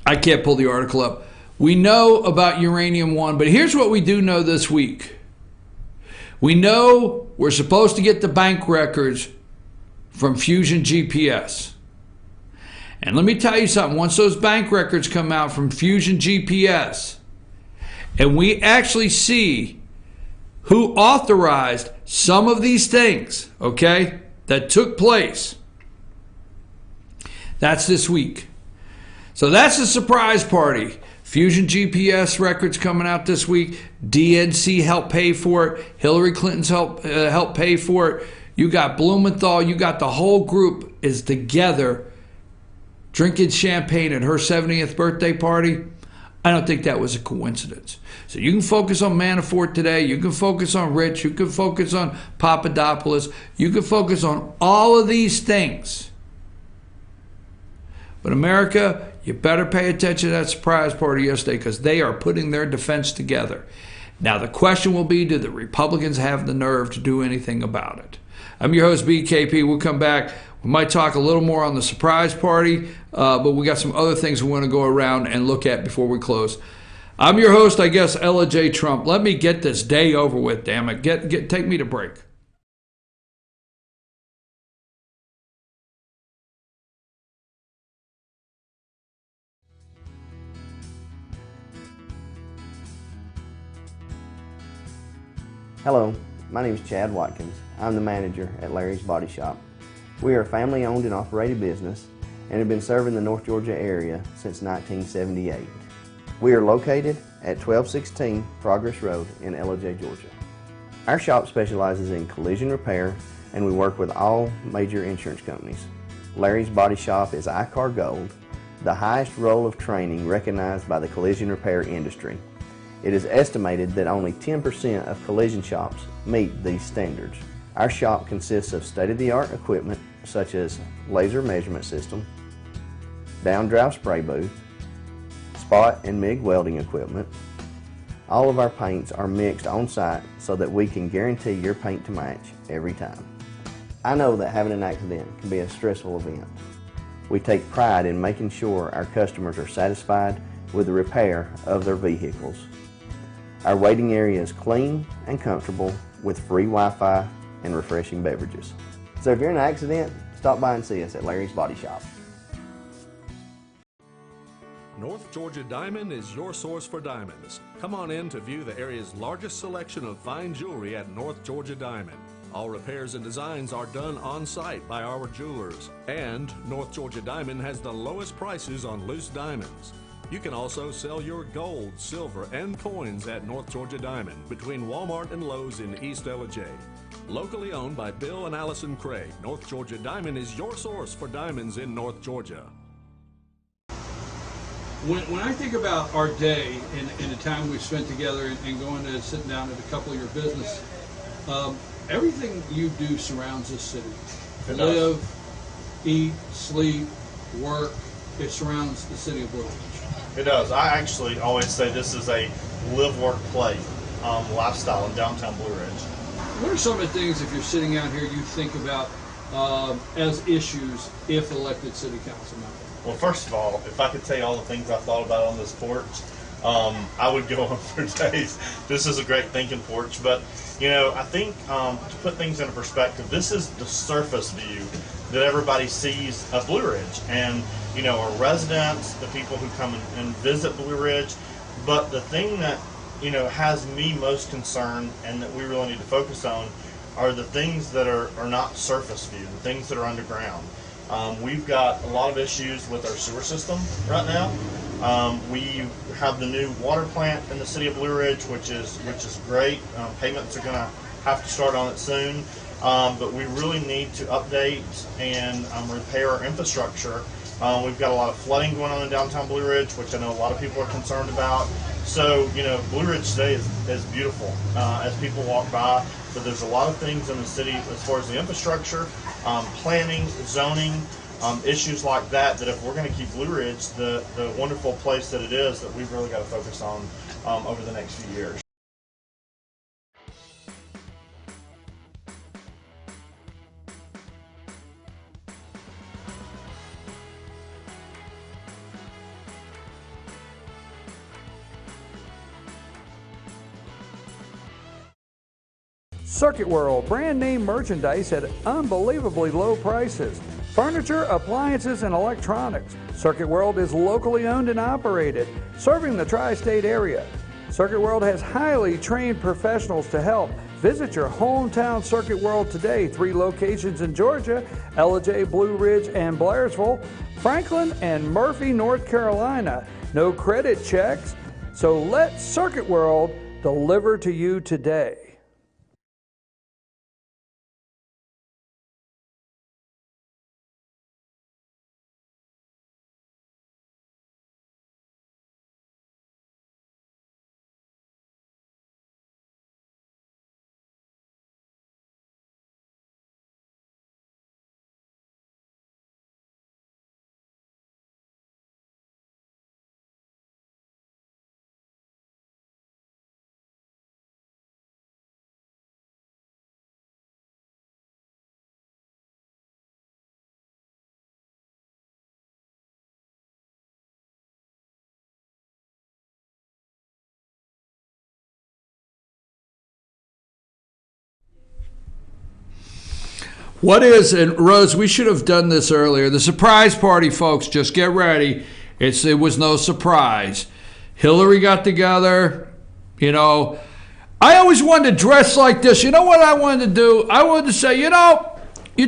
I can't pull the article up. We know about Uranium One, but here's what we do know this week. We know we're supposed to get the bank records from Fusion GPS. And let me tell you something. Once those bank records come out from Fusion GPS, and we actually see who authorized some of these things, okay, that took place, that's this week. So that's the surprise party. Fusion GPS records coming out this week. DNC helped pay for it. Hillary Clinton's helped pay for it. You got Blumenthal. You got the whole group is together drinking champagne at her 70th birthday party. I don't think that was a coincidence. So you can focus on Manafort today. You can focus on Rich. You can focus on Papadopoulos. You can focus on all of these things. But America, you better pay attention to that surprise party yesterday because they are putting their defense together. Now the question will be, do the Republicans have the nerve to do anything about it? I'm your host, BKP. We'll come back. We might talk a little more on the surprise party, but we got some other things we want to go around and look at before we close. I'm your host, I guess, Ella J. Trump. Let me get this day over with, damn it. Take me to break. Hello, my name is Chad Watkins. I'm the manager at Larry's Body Shop. We are a family-owned and operated business and have been serving the North Georgia area since 1978. We are located at 1216 Progress Road in Ellijay, Georgia. Our shop specializes in collision repair and we work with all major insurance companies. Larry's Body Shop is ICAR Gold, the highest role of training recognized by the collision repair industry. It is estimated that only 10% of collision shops meet these standards. Our shop consists of state-of-the-art equipment such as laser measurement system, down-drive spray booth, spot and MIG welding equipment. All of our paints are mixed on-site so that we can guarantee your paint to match every time. I know that having an accident can be a stressful event. We take pride in making sure our customers are satisfied with the repair of their vehicles. Our waiting area is clean and comfortable with free Wi-Fi and refreshing beverages. So if you're in an accident, stop by and see us at Larry's Body Shop. North Georgia Diamond is your source for diamonds. Come on in to view the area's largest selection of fine jewelry at North Georgia Diamond. All repairs and designs are done on-site by our jewelers. And North Georgia Diamond has the lowest prices on loose diamonds. You can also sell your gold, silver, and coins at North Georgia Diamond between Walmart and Lowe's in East Ellijay. Locally owned by Bill and Allison Craig, North Georgia Diamond is your source for diamonds in North Georgia. When I think about our day and the time we've spent together and going to sit down at a couple of your business, everything you do surrounds this city. Live, eat, sleep, work, it surrounds the city of Blue Ridge. It does. I actually always say this is a live, work, play lifestyle in downtown Blue Ridge. What are some of the things, if you're sitting out here, you think about as issues if elected city council member? Well, first of all, if I could tell you all the things I thought about on this porch, I would go on for days. This is a great thinking porch, but you know, I think to put things into perspective, this is the surface view that everybody sees of Blue Ridge, and you know, our residents, the people who come and visit Blue Ridge. But the thing that you know has me most concerned, and that we really need to focus on, are the things that are not surface view, the things that are underground. We've got a lot of issues with our sewer system right now. We have the new water plant in the city of Blue Ridge, which is great. Payments are going to have to start on it soon. but we really need to update and repair our infrastructure. We've got a lot of flooding going on in downtown Blue Ridge, which I know a lot of people are concerned about. So, Blue Ridge today is beautiful as people walk by, but there's a lot of things in the city as far as the infrastructure, planning, zoning, issues like that if we're going to keep Blue Ridge the wonderful place that it is, that we've really got to focus on over the next few years. Circuit World, brand name merchandise at unbelievably low prices. Furniture, appliances, and electronics. Circuit World is locally owned and operated, serving the tri-state area. Circuit World has highly trained professionals to help. Visit your hometown Circuit World today. 3 locations in Georgia: Ellijay, Blue Ridge, and Blairsville, Franklin, and Murphy, North Carolina. No credit checks, so let Circuit World deliver to you today. What is, and Rose, we should have done this earlier. The surprise party, folks, just get ready. It was no surprise. Hillary got together, I always wanted to dress like this. You know what I wanted to do? I wanted to say, you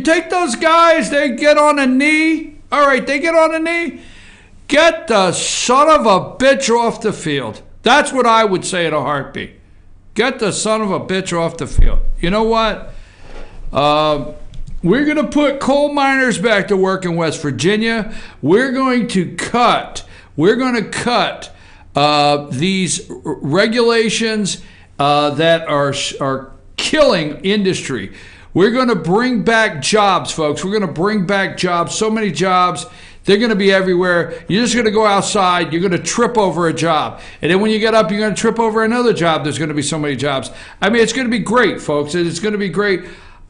take those guys, they get on a knee. All right, they get on a knee. Get the son of a bitch off the field. That's what I would say in a heartbeat. Get the son of a bitch off the field. You know what? We're going to put coal miners back to work in West Virginia. We're going to cut these regulations that are killing industry. We're going to bring back jobs, folks. We're going to bring back jobs, so many jobs. They're going to be everywhere. You're just going to go outside. You're going to trip over a job. And then when you get up, you're going to trip over another job. There's going to be so many jobs. I mean, it's going to be great, folks. It's going to be great.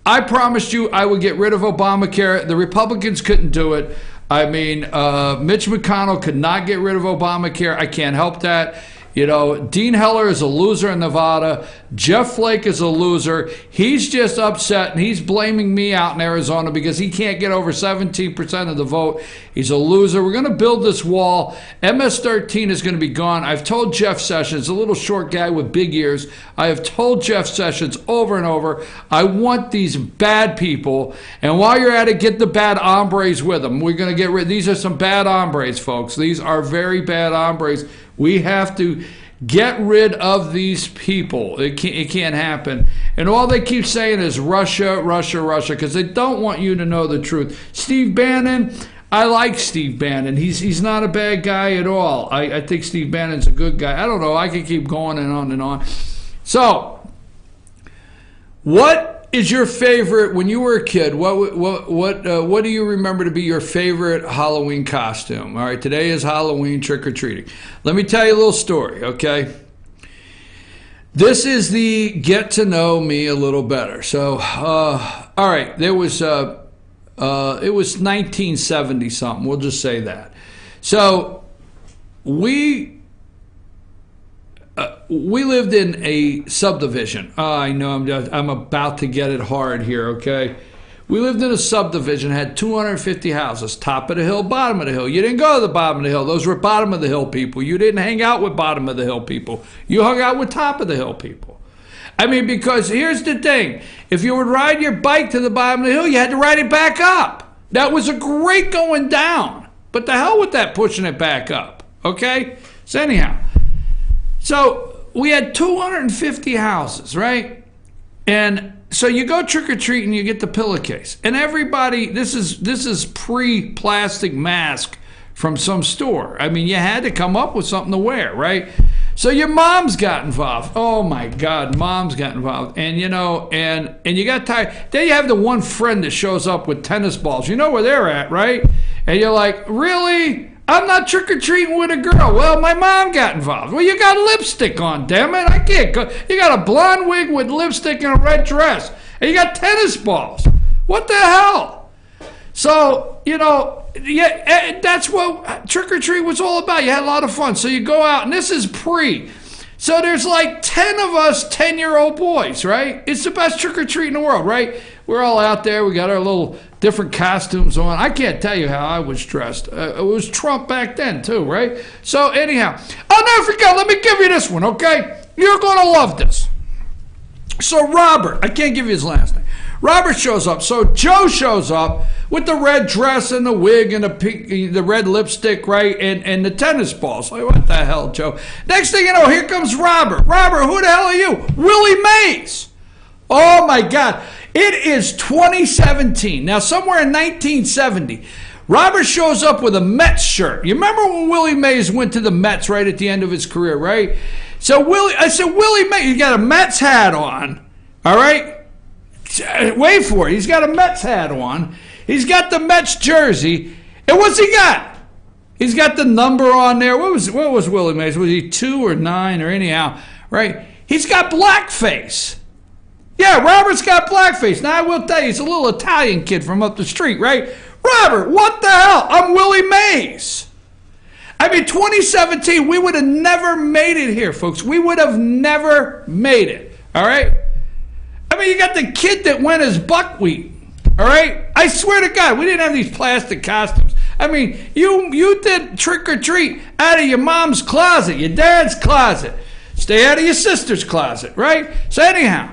I promised you I would get rid of Obamacare. The Republicans couldn't do it. I mean, Mitch McConnell could not get rid of Obamacare. I can't help that. Dean Heller is a loser in Nevada. Jeff Flake is a loser. He's just upset, and he's blaming me out in Arizona because he can't get over 17% of the vote. He's a loser. We're going to build this wall. MS-13 is going to be gone. I've told Jeff Sessions, a little short guy with big ears, I have told Jeff Sessions over and over, I want these bad people, and while you're at it, get the bad hombres with them. We're going to get rid. These are some bad hombres, folks. These are very bad hombres. We have to get rid of these people. It can't happen. And all they keep saying is Russia, Russia, Russia, because they don't want you to know the truth. Steve Bannon, I like Steve Bannon. He's not a bad guy at all. I think Steve Bannon's a good guy. I don't know. I could keep going and on and on. So, what is your favorite, when you were a kid, what do you remember to be your favorite Halloween costume? All right, today is Halloween, trick-or-treating. Let me tell you a little story, okay? This is the get to know me a little better. So, all right, it was 1970 something, we'll just say that. So, we lived in a subdivision. I know I'm about to get it hard here, okay? We lived in a subdivision, had 250 houses, top of the hill, bottom of the hill. You didn't go to the bottom of the hill. Those were bottom of the hill people. You didn't hang out with bottom of the hill people. You hung out with top of the hill people. I mean, because here's the thing. If you would ride your bike to the bottom of the hill, you had to ride it back up. That was a great going down. But the hell with that pushing it back up, okay? So anyhow, so we had 250 houses, right? And So you go trick or treating, you get the pillowcase, and everybody. This is pre-plastic mask from some store. I mean, you had to come up with something to wear, right? So your mom's got involved. Oh my God, mom's got involved, and you know, and you got tired. Then you have the one friend that shows up with tennis balls. You know where they're at, right? And you're like, really? I'm not trick-or-treating with a girl. Well, my mom got involved. Well, you got lipstick on, damn it. I can't go. You got a blonde wig with lipstick and a red dress. And you got tennis balls. What the hell? So, you know, yeah, that's what trick-or-treat was all about. You had a lot of fun. So you go out, and this is pre. So there's like 10 of us 10-year-old boys, right? It's the best trick-or-treat in the world, right? We're all out there. We got our little different costumes on. I can't tell you how I was dressed. It was Trump back then, too, right? So, anyhow, I'll never forget. Let me give you this one, okay? You're going to love this. So, Robert, I can't give you his last name. Robert shows up. So, Joe shows up with the red dress and the wig and the red lipstick, right? And the tennis balls. Like, what the hell, Joe? Next thing you know, here comes Robert. Robert, who the hell are you? Willie Mays. Oh, my God. It is 2017. Now, somewhere in 1970, Robert shows up with a Mets shirt. You remember when Willie Mays went to the Mets right at the end of his career, right? So, I said, Willie Mays, you got a Mets hat on, all right? Wait for it. He's got a Mets hat on. He's got the Mets jersey. And what's he got? He's got the number on there. What was Willie Mays? Was he 2 or 9 or anyhow, right? He's got blackface. Yeah, Robert's got blackface. Now, I will tell you, he's a little Italian kid from up the street, right? Robert, what the hell? I'm Willie Mays. I mean, 2017, we would have never made it here, folks. We would have never made it, all right? I mean, you got the kid that went as buckwheat, all right? I swear to God, we didn't have these plastic costumes. I mean, you did trick or treat out of your mom's closet, your dad's closet. Stay out of your sister's closet, right? So anyhow,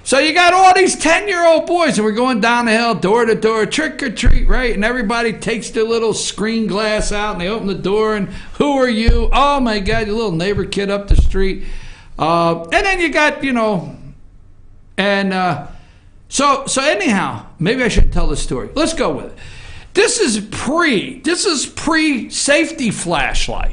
so you got all these 10-year-old boys, and we're going down the hill, door to door, trick or treat, right? And everybody takes their little screen glass out, and they open the door, and who are you? Oh, my God, your little neighbor kid up the street. And then you got, you know, and so anyhow, maybe I shouldn't tell this story. Let's go with it. This is pre-safety flashlight.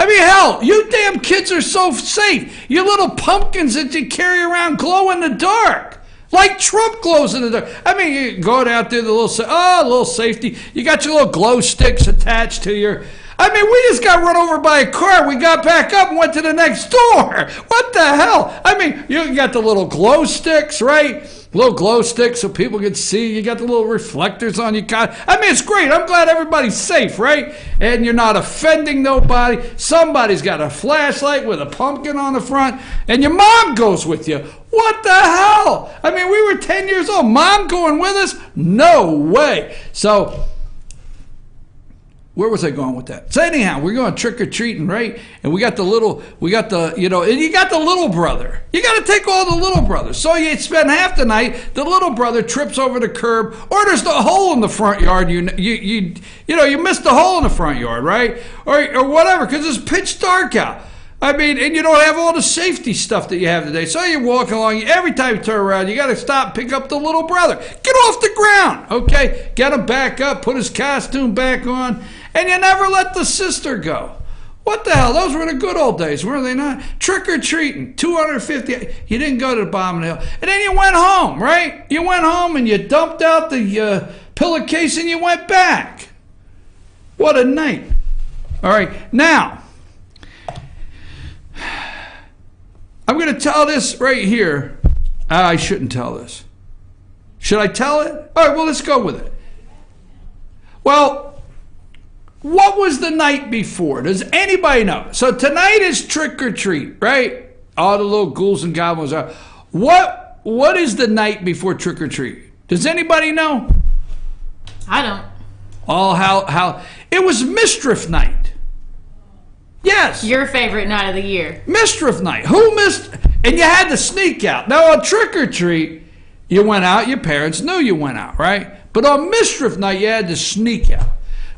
I mean, hell, you damn kids are so safe. You little pumpkins that you carry around glow in the dark. Like Trump glows in the dark. I mean, you go out there, the little safety. You got your little glow sticks attached to your... I mean, we just got run over by a car. We got back up and went to the next door. What the hell? I mean, you got the little glow sticks, right? Little glow sticks so people can see. You got the little reflectors on your car. I mean, it's great. I'm glad everybody's safe, right? And you're not offending nobody. Somebody's got a flashlight with a pumpkin on the front, and your mom goes with you. What the hell? I mean, we were 10 years old. Mom going with us? No way. So... where was I going with that? So anyhow, we're going trick-or-treating, right? And we got the, you know, and you got the little brother. You got to take all the little brothers. So you spend half the night, the little brother trips over the curb, or there's the hole in the front yard. You missed the hole in the front yard, right? Or whatever, because it's pitch dark out. I mean, and you don't have all the safety stuff that you have today. So you're walking along, every time you turn around, you got to stop and pick up the little brother. Get off the ground, okay? Get him back up, put his costume back on, and you never let the sister go. What the hell? Those were the good old days, were they not? Trick-or-treating, 250. You didn't go to the bottom of the hill. And then you went home, right? You went home and you dumped out the pillowcase and you went back. What a night. All right, now... I'm going to tell this right here. I shouldn't tell this. Should I tell it? All right, well, let's go with it. Well, what was the night before? Does anybody know? So tonight is trick or treat, right? All the little ghouls and goblins are. What is the night before trick or treat? Does anybody know? I don't. Oh, how it was Mischief Night. Yes. Your favorite night of the year. Mischief Night. Who missed? And you had to sneak out. Now, on Trick or Treat, you went out. Your parents knew you went out, right? But on Mischief Night, you had to sneak out.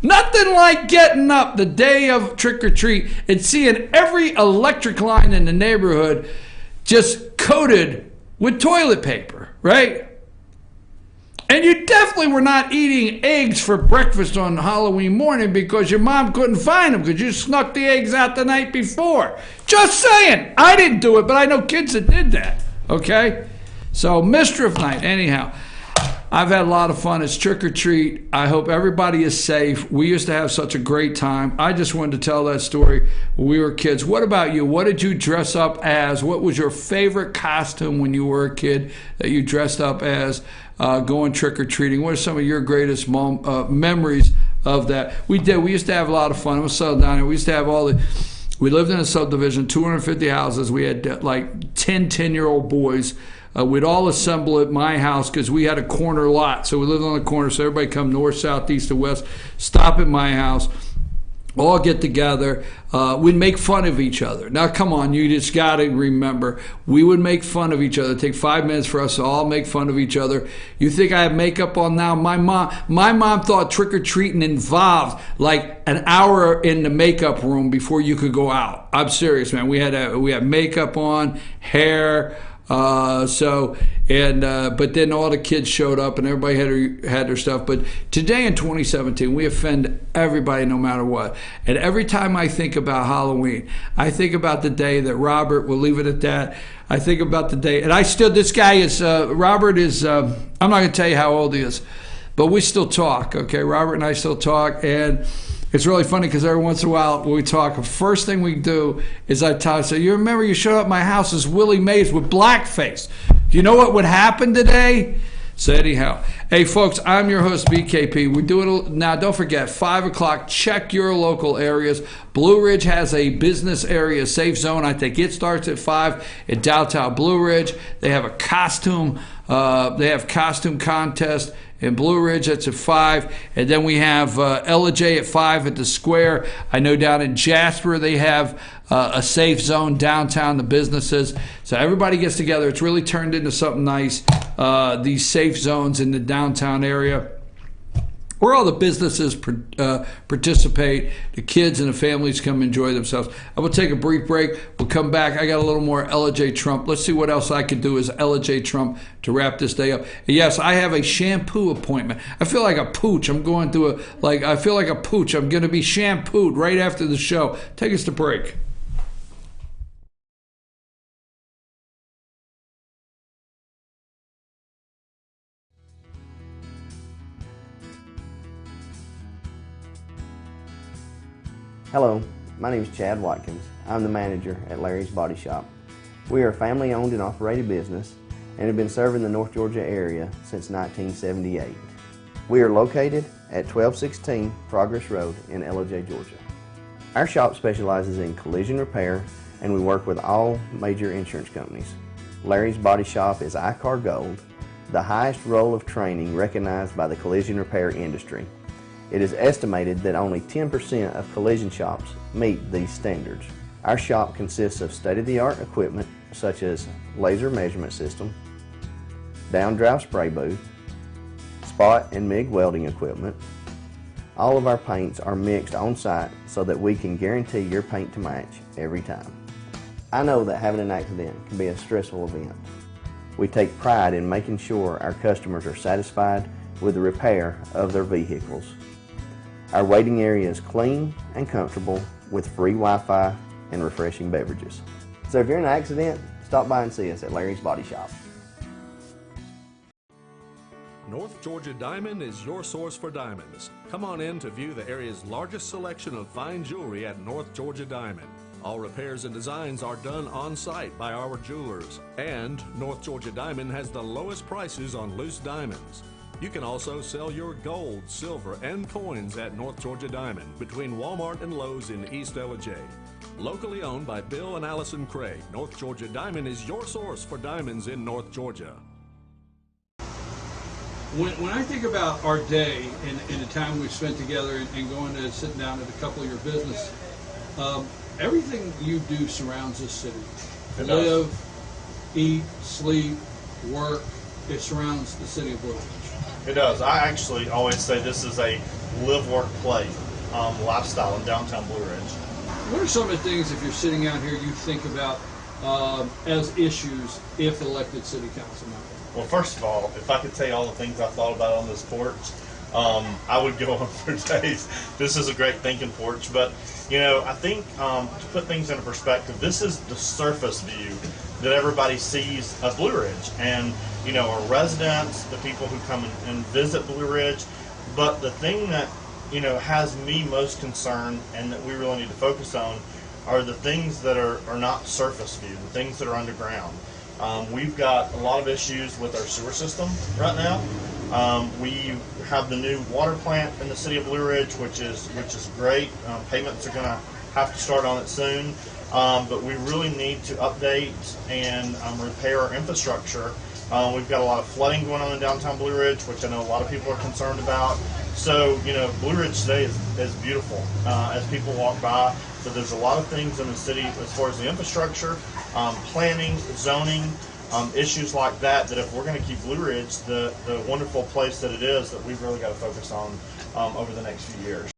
Nothing like getting up the day of Trick or Treat and seeing every electric line in the neighborhood just coated with toilet paper, right? And you definitely were not eating eggs for breakfast on Halloween morning because your mom couldn't find them because you snuck the eggs out the night before. Just saying. I didn't do it, but I know kids that did that, okay? So mischief night, anyhow. I've had a lot of fun. It's trick or treat. I hope everybody is safe. We used to have such a great time. I just wanted to tell that story when we were kids. What about you? What did you dress up as? What was your favorite costume when you were a kid that you dressed up as going trick or treating? What are some of your greatest memories of that? We used to have a lot of fun. It was settled down here. We used to have we lived in a subdivision, 250 houses. We had like 10-year-old boys. We'd all assemble at my house because we had a corner lot. So we lived on the corner, so everybody come north, south, east, and west, stop at my house, all get together. We'd make fun of each other. Now, come on, you just got to remember, we would make fun of each other. It'd take 5 minutes for us to all make fun of each other. You think I have makeup on now? My mom thought trick-or-treating involved like an hour in the makeup room before you could go out. I'm serious, man. We had makeup on, hair. But then all the kids showed up and everybody had their stuff. But today in 2017, we offend everybody no matter what. And every time I think about Halloween, I think about the day that Robert, we'll leave it at that. I think about the day, and this guy is, Robert is, I'm not going to tell you how old he is, but we still talk, okay? Robert and I still talk, and it's really funny because every once in a while when we talk, the first thing we do is I say, you remember you showed up at my house as Willie Mays with blackface. Do you know what would happen today? So anyhow, hey folks, I'm your host BKP. We're doing it now. Don't forget, 5 o'clock. Check your local areas. Blue Ridge has a business area safe zone. I think it starts at 5 in downtown Blue Ridge. They have a costume. They have costume contest. In Blue Ridge, that's at 5. And then we have LJ at 5 at the square. I know down in Jasper, they have a safe zone downtown, the businesses. So everybody gets together. It's really turned into something nice, these safe zones in the downtown area, where all the businesses participate, the kids and the families come enjoy themselves. I will take a brief break. We'll come back. I got a little more Ella J. Trump. Let's see what else I could do as Ella J. Trump to wrap this day up. Yes, I have a shampoo appointment. I feel like a pooch. I'm going to I feel like a pooch. I'm going to be shampooed right after the show. Take us to break. Hello, my name is Chad Watkins. I'm the manager at Larry's Body Shop. We are a family-owned and operated business and have been serving the North Georgia area since 1978. We are located at 1216 Progress Road in LJ, Georgia. Our shop specializes in collision repair and we work with all major insurance companies. Larry's Body Shop is ICAR Gold, the highest role of training recognized by the collision repair industry. It is estimated that only 10% of collision shops meet these standards. Our shop consists of state-of-the-art equipment such as laser measurement system, down-drive spray booth, spot and MIG welding equipment. All of our paints are mixed on-site so that we can guarantee your paint to match every time. I know that having an accident can be a stressful event. We take pride in making sure our customers are satisfied with the repair of their vehicles. Our waiting area is clean and comfortable with free Wi-Fi and refreshing beverages. So if you're in an accident, stop by and see us at Larry's Body Shop. North Georgia Diamond is your source for diamonds. Come on in to view the area's largest selection of fine jewelry at North Georgia Diamond. All repairs and designs are done on site by our jewelers. And North Georgia Diamond has the lowest prices on loose diamonds. You can also sell your gold, silver, and coins at North Georgia Diamond between Walmart and Lowe's in East LJ. Locally owned by Bill and Allison Craig, North Georgia Diamond is your source for diamonds in North Georgia. When I think about our day and the time we've spent together and going to sit down at a couple of your business, everything you do surrounds this city. It Live, does. eat, sleep, work. It surrounds the city of Blue Ridge. It does. I actually always say this is a live, work, play lifestyle in downtown Blue Ridge. What are some of the things, if you're sitting out here, you think about as issues if elected city council member? Well, first of all, if I could tell you all the things I thought about on this porch, I would go on for days. This is a great thinking porch, but you know, I think to put things into perspective, this is the surface view that everybody sees of Blue Ridge, and you know, our residents, the people who come and visit Blue Ridge. But the thing that you know has me most concerned, and that we really need to focus on, are the things that are not surface view, the things that are underground. We've got a lot of issues with our sewer system right now. We have the new water plant in the city of Blue Ridge, which is great. Payments are going to have to start on it soon, but we really need to update and repair our infrastructure. We've got a lot of flooding going on in downtown Blue Ridge, which I know a lot of people are concerned about. So, you know, Blue Ridge today is beautiful as people walk by. But there's a lot of things in the city as far as the infrastructure, planning, zoning, issues like that, that if we're going to keep Blue Ridge the wonderful place that it is, that we've really got to focus on over the next few years.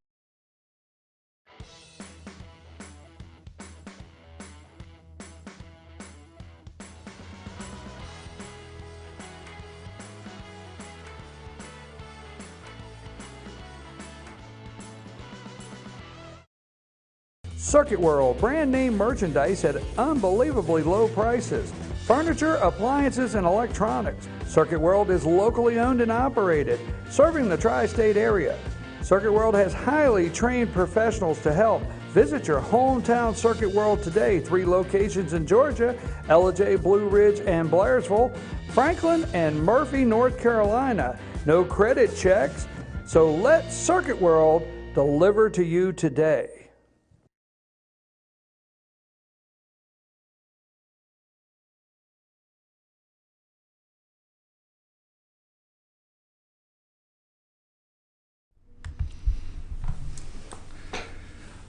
Circuit World, brand name merchandise at unbelievably low prices. Furniture, appliances, and electronics. Circuit World is locally owned and operated, serving the tri-state area. Circuit World has highly trained professionals to help. Visit your hometown Circuit World today. 3 locations in Georgia: LJ, Blue Ridge, and Blairsville, Franklin, and Murphy, North Carolina. No credit checks, so let Circuit World deliver to you today.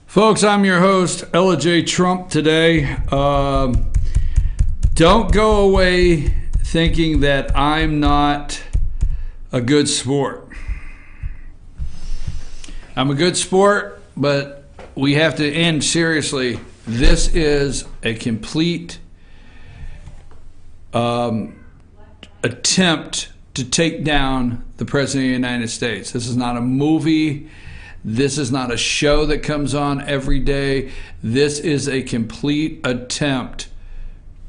Folks, I'm your host, LJ Trump today. Don't go away thinking that I'm not a good sport. I'm a good sport, but we have to end seriously. This is a complete attempt to take down the President of the United States. This is not a movie. This is not a show that comes on every day. This is a complete attempt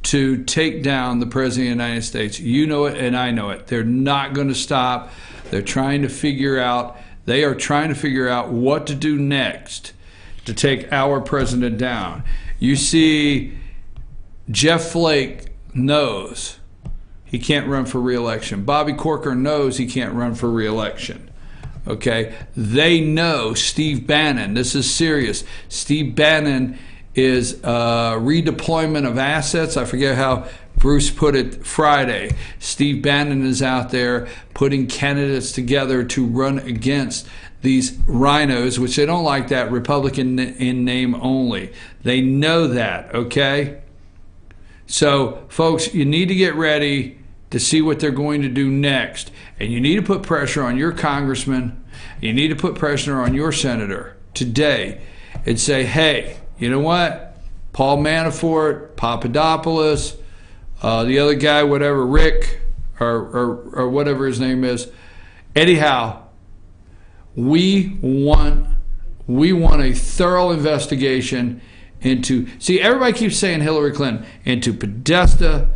to take down the President of the United States. You know it and I know it. They're not going to stop. They are trying to figure out what to do next to take our president down. You see, Jeff Flake knows he can't run for re-election. Bobby Corker knows he can't run for re-election. Okay, they know Steve Bannon. This is serious. Steve Bannon is redeployment of assets. I forget how Bruce put it Friday. Steve Bannon is out there putting candidates together to run against these rhinos, which they don't like that, Republican in name only. They know that, okay? So, folks, you need to get ready to see what they're going to do next. And you need to put pressure on your congressman. You need to put pressure on your senator today and say, hey, you know what? Paul Manafort, Papadopoulos, the other guy, whatever, Rick, or whatever his name is. Anyhow, we want a thorough investigation into, see, everybody keeps saying Hillary Clinton, into Podesta,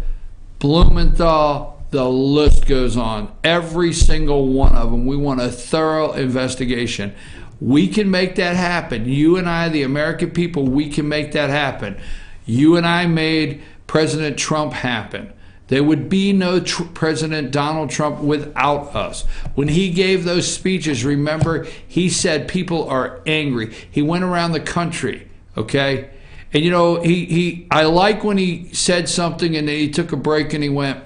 Blumenthal, the list goes on. Every single one of them. We want a thorough investigation. We can make that happen. You and I, the American people, we can make that happen. You and I made President Trump happen. There would be no President Donald Trump without us. When he gave those speeches, remember, he said people are angry. He went around the country, okay? And you know, I like when he said something and then he took a break and he went.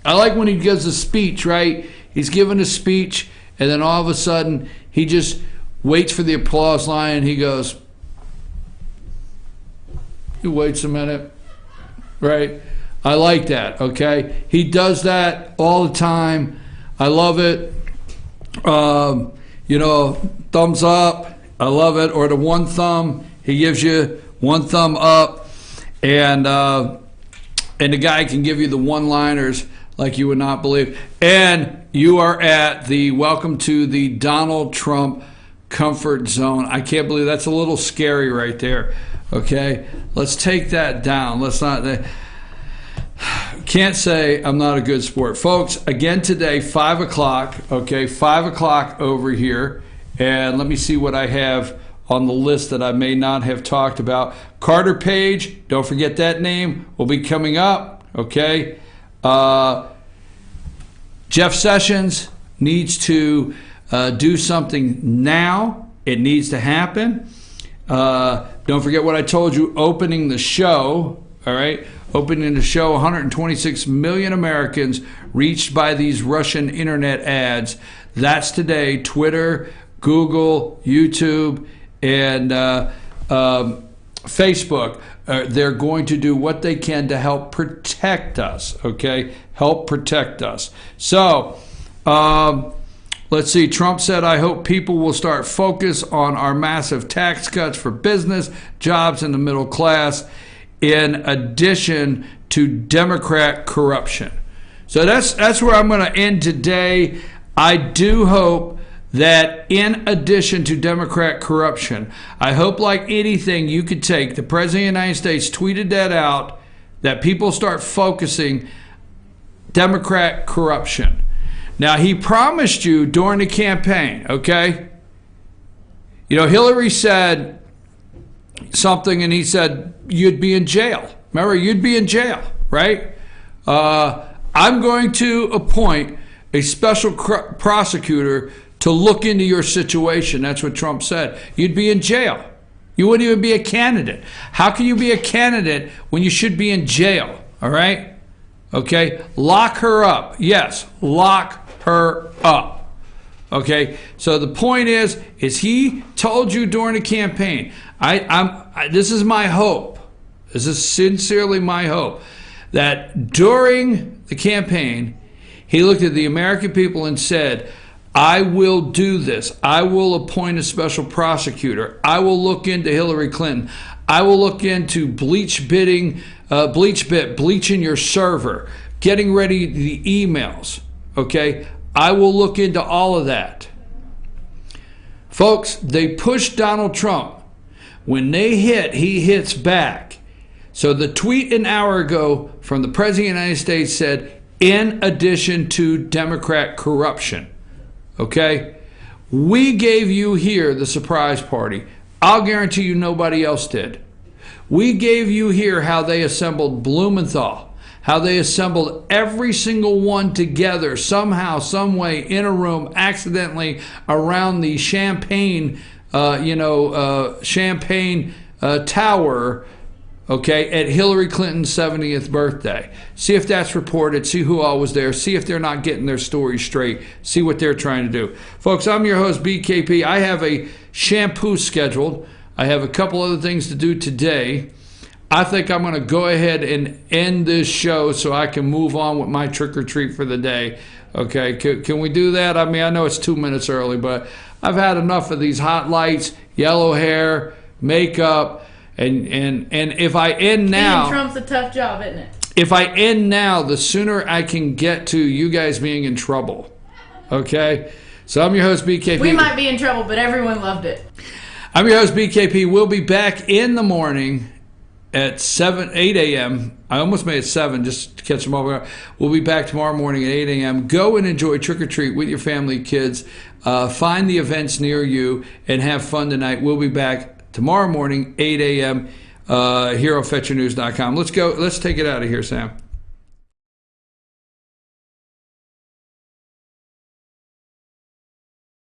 I like when he gives a speech, right? He's giving a speech and then all of a sudden he just waits for the applause line and he goes, he waits a minute, right? I like that, okay? He does that all the time. I love it. You know, thumbs up. I love it. Or the one thumb. He gives you one thumb up. And And the guy can give you the one-liners like you would not believe. And you are at the welcome to the Donald Trump comfort zone. I can't believe that's a little scary right there. Okay, let's take that down. Let's not. Can't say I'm not a good sport, folks. Again today, 5 o'clock. Okay, 5 o'clock over here, and let me see what I have on the list that I may not have talked about. Carter Page, don't forget that name, will be coming up. Okay, Jeff Sessions needs to do something now. It needs to happen. Don't forget what I told you opening the show. All right, opening the show, 126 million Americans reached by these Russian internet ads. That's today. Twitter, Google, YouTube, and Facebook. They're going to do what they can to help protect us. Okay, help protect us. So, let's see. Trump said, I hope people will start focus on our massive tax cuts for business, jobs, and the middle class, in addition to Democrat corruption. So that's where I'm going to end today. I do hope that in addition to Democrat corruption, I hope like anything you could take, the President of the United States tweeted that out, that people start focusing Democrat corruption. Now, he promised you during the campaign, okay? You know, Hillary said something, and he said, you'd be in jail. Remember, you'd be in jail, right? I'm going to appoint a special prosecutor to look into your situation. That's what Trump said. You'd be in jail. You wouldn't even be a candidate. How can you be a candidate when you should be in jail, all right? Okay, lock her up. Yes, lock her up. Okay, so the point is he told you during the campaign, this is my hope, this is sincerely my hope, that during the campaign, he looked at the American people and said, I will do this. I will appoint a special prosecutor. I will look into Hillary Clinton. I will look into bleaching your server, getting ready the emails. Okay, I will look into all of that. Folks, they pushed Donald Trump. When they hit, he hits back. So the tweet an hour ago from the President of the United States said, in addition to Democrat corruption. Okay? We gave you here the surprise party. I'll guarantee you nobody else did. We gave you here how they assembled Blumenthal, how they assembled every single one together somehow, some way in a room, accidentally around the Champagne Tower, okay, at Hillary Clinton's 70th birthday. See if that's reported, see who all was there, see if they're not getting their story straight, see what they're trying to do. Folks, I'm your host, BKP. I have a shampoo scheduled. I have a couple other things to do today. I think I'm going to go ahead and end this show so I can move on with my trick or treat for the day. Okay, can we do that? I mean, I know it's 2 minutes early, but I've had enough of these hot lights, yellow hair, makeup, and if I end now, being Trump's a tough job, isn't it? If I end now, the sooner I can get to you guys being in trouble. Okay, so I'm your host, BKP. We might be in trouble, but everyone loved it. I'm your host, BKP. We'll be back in the morning at 8 a.m. I almost made it 7 just to catch them all. We'll be back tomorrow morning at 8 a.m. Go and enjoy trick or treat with your family, kids. Find the events near you and have fun tonight. We'll be back tomorrow morning, 8 a.m. Here on FetcherNews.com. Let's go. Let's take it out of here, Sam.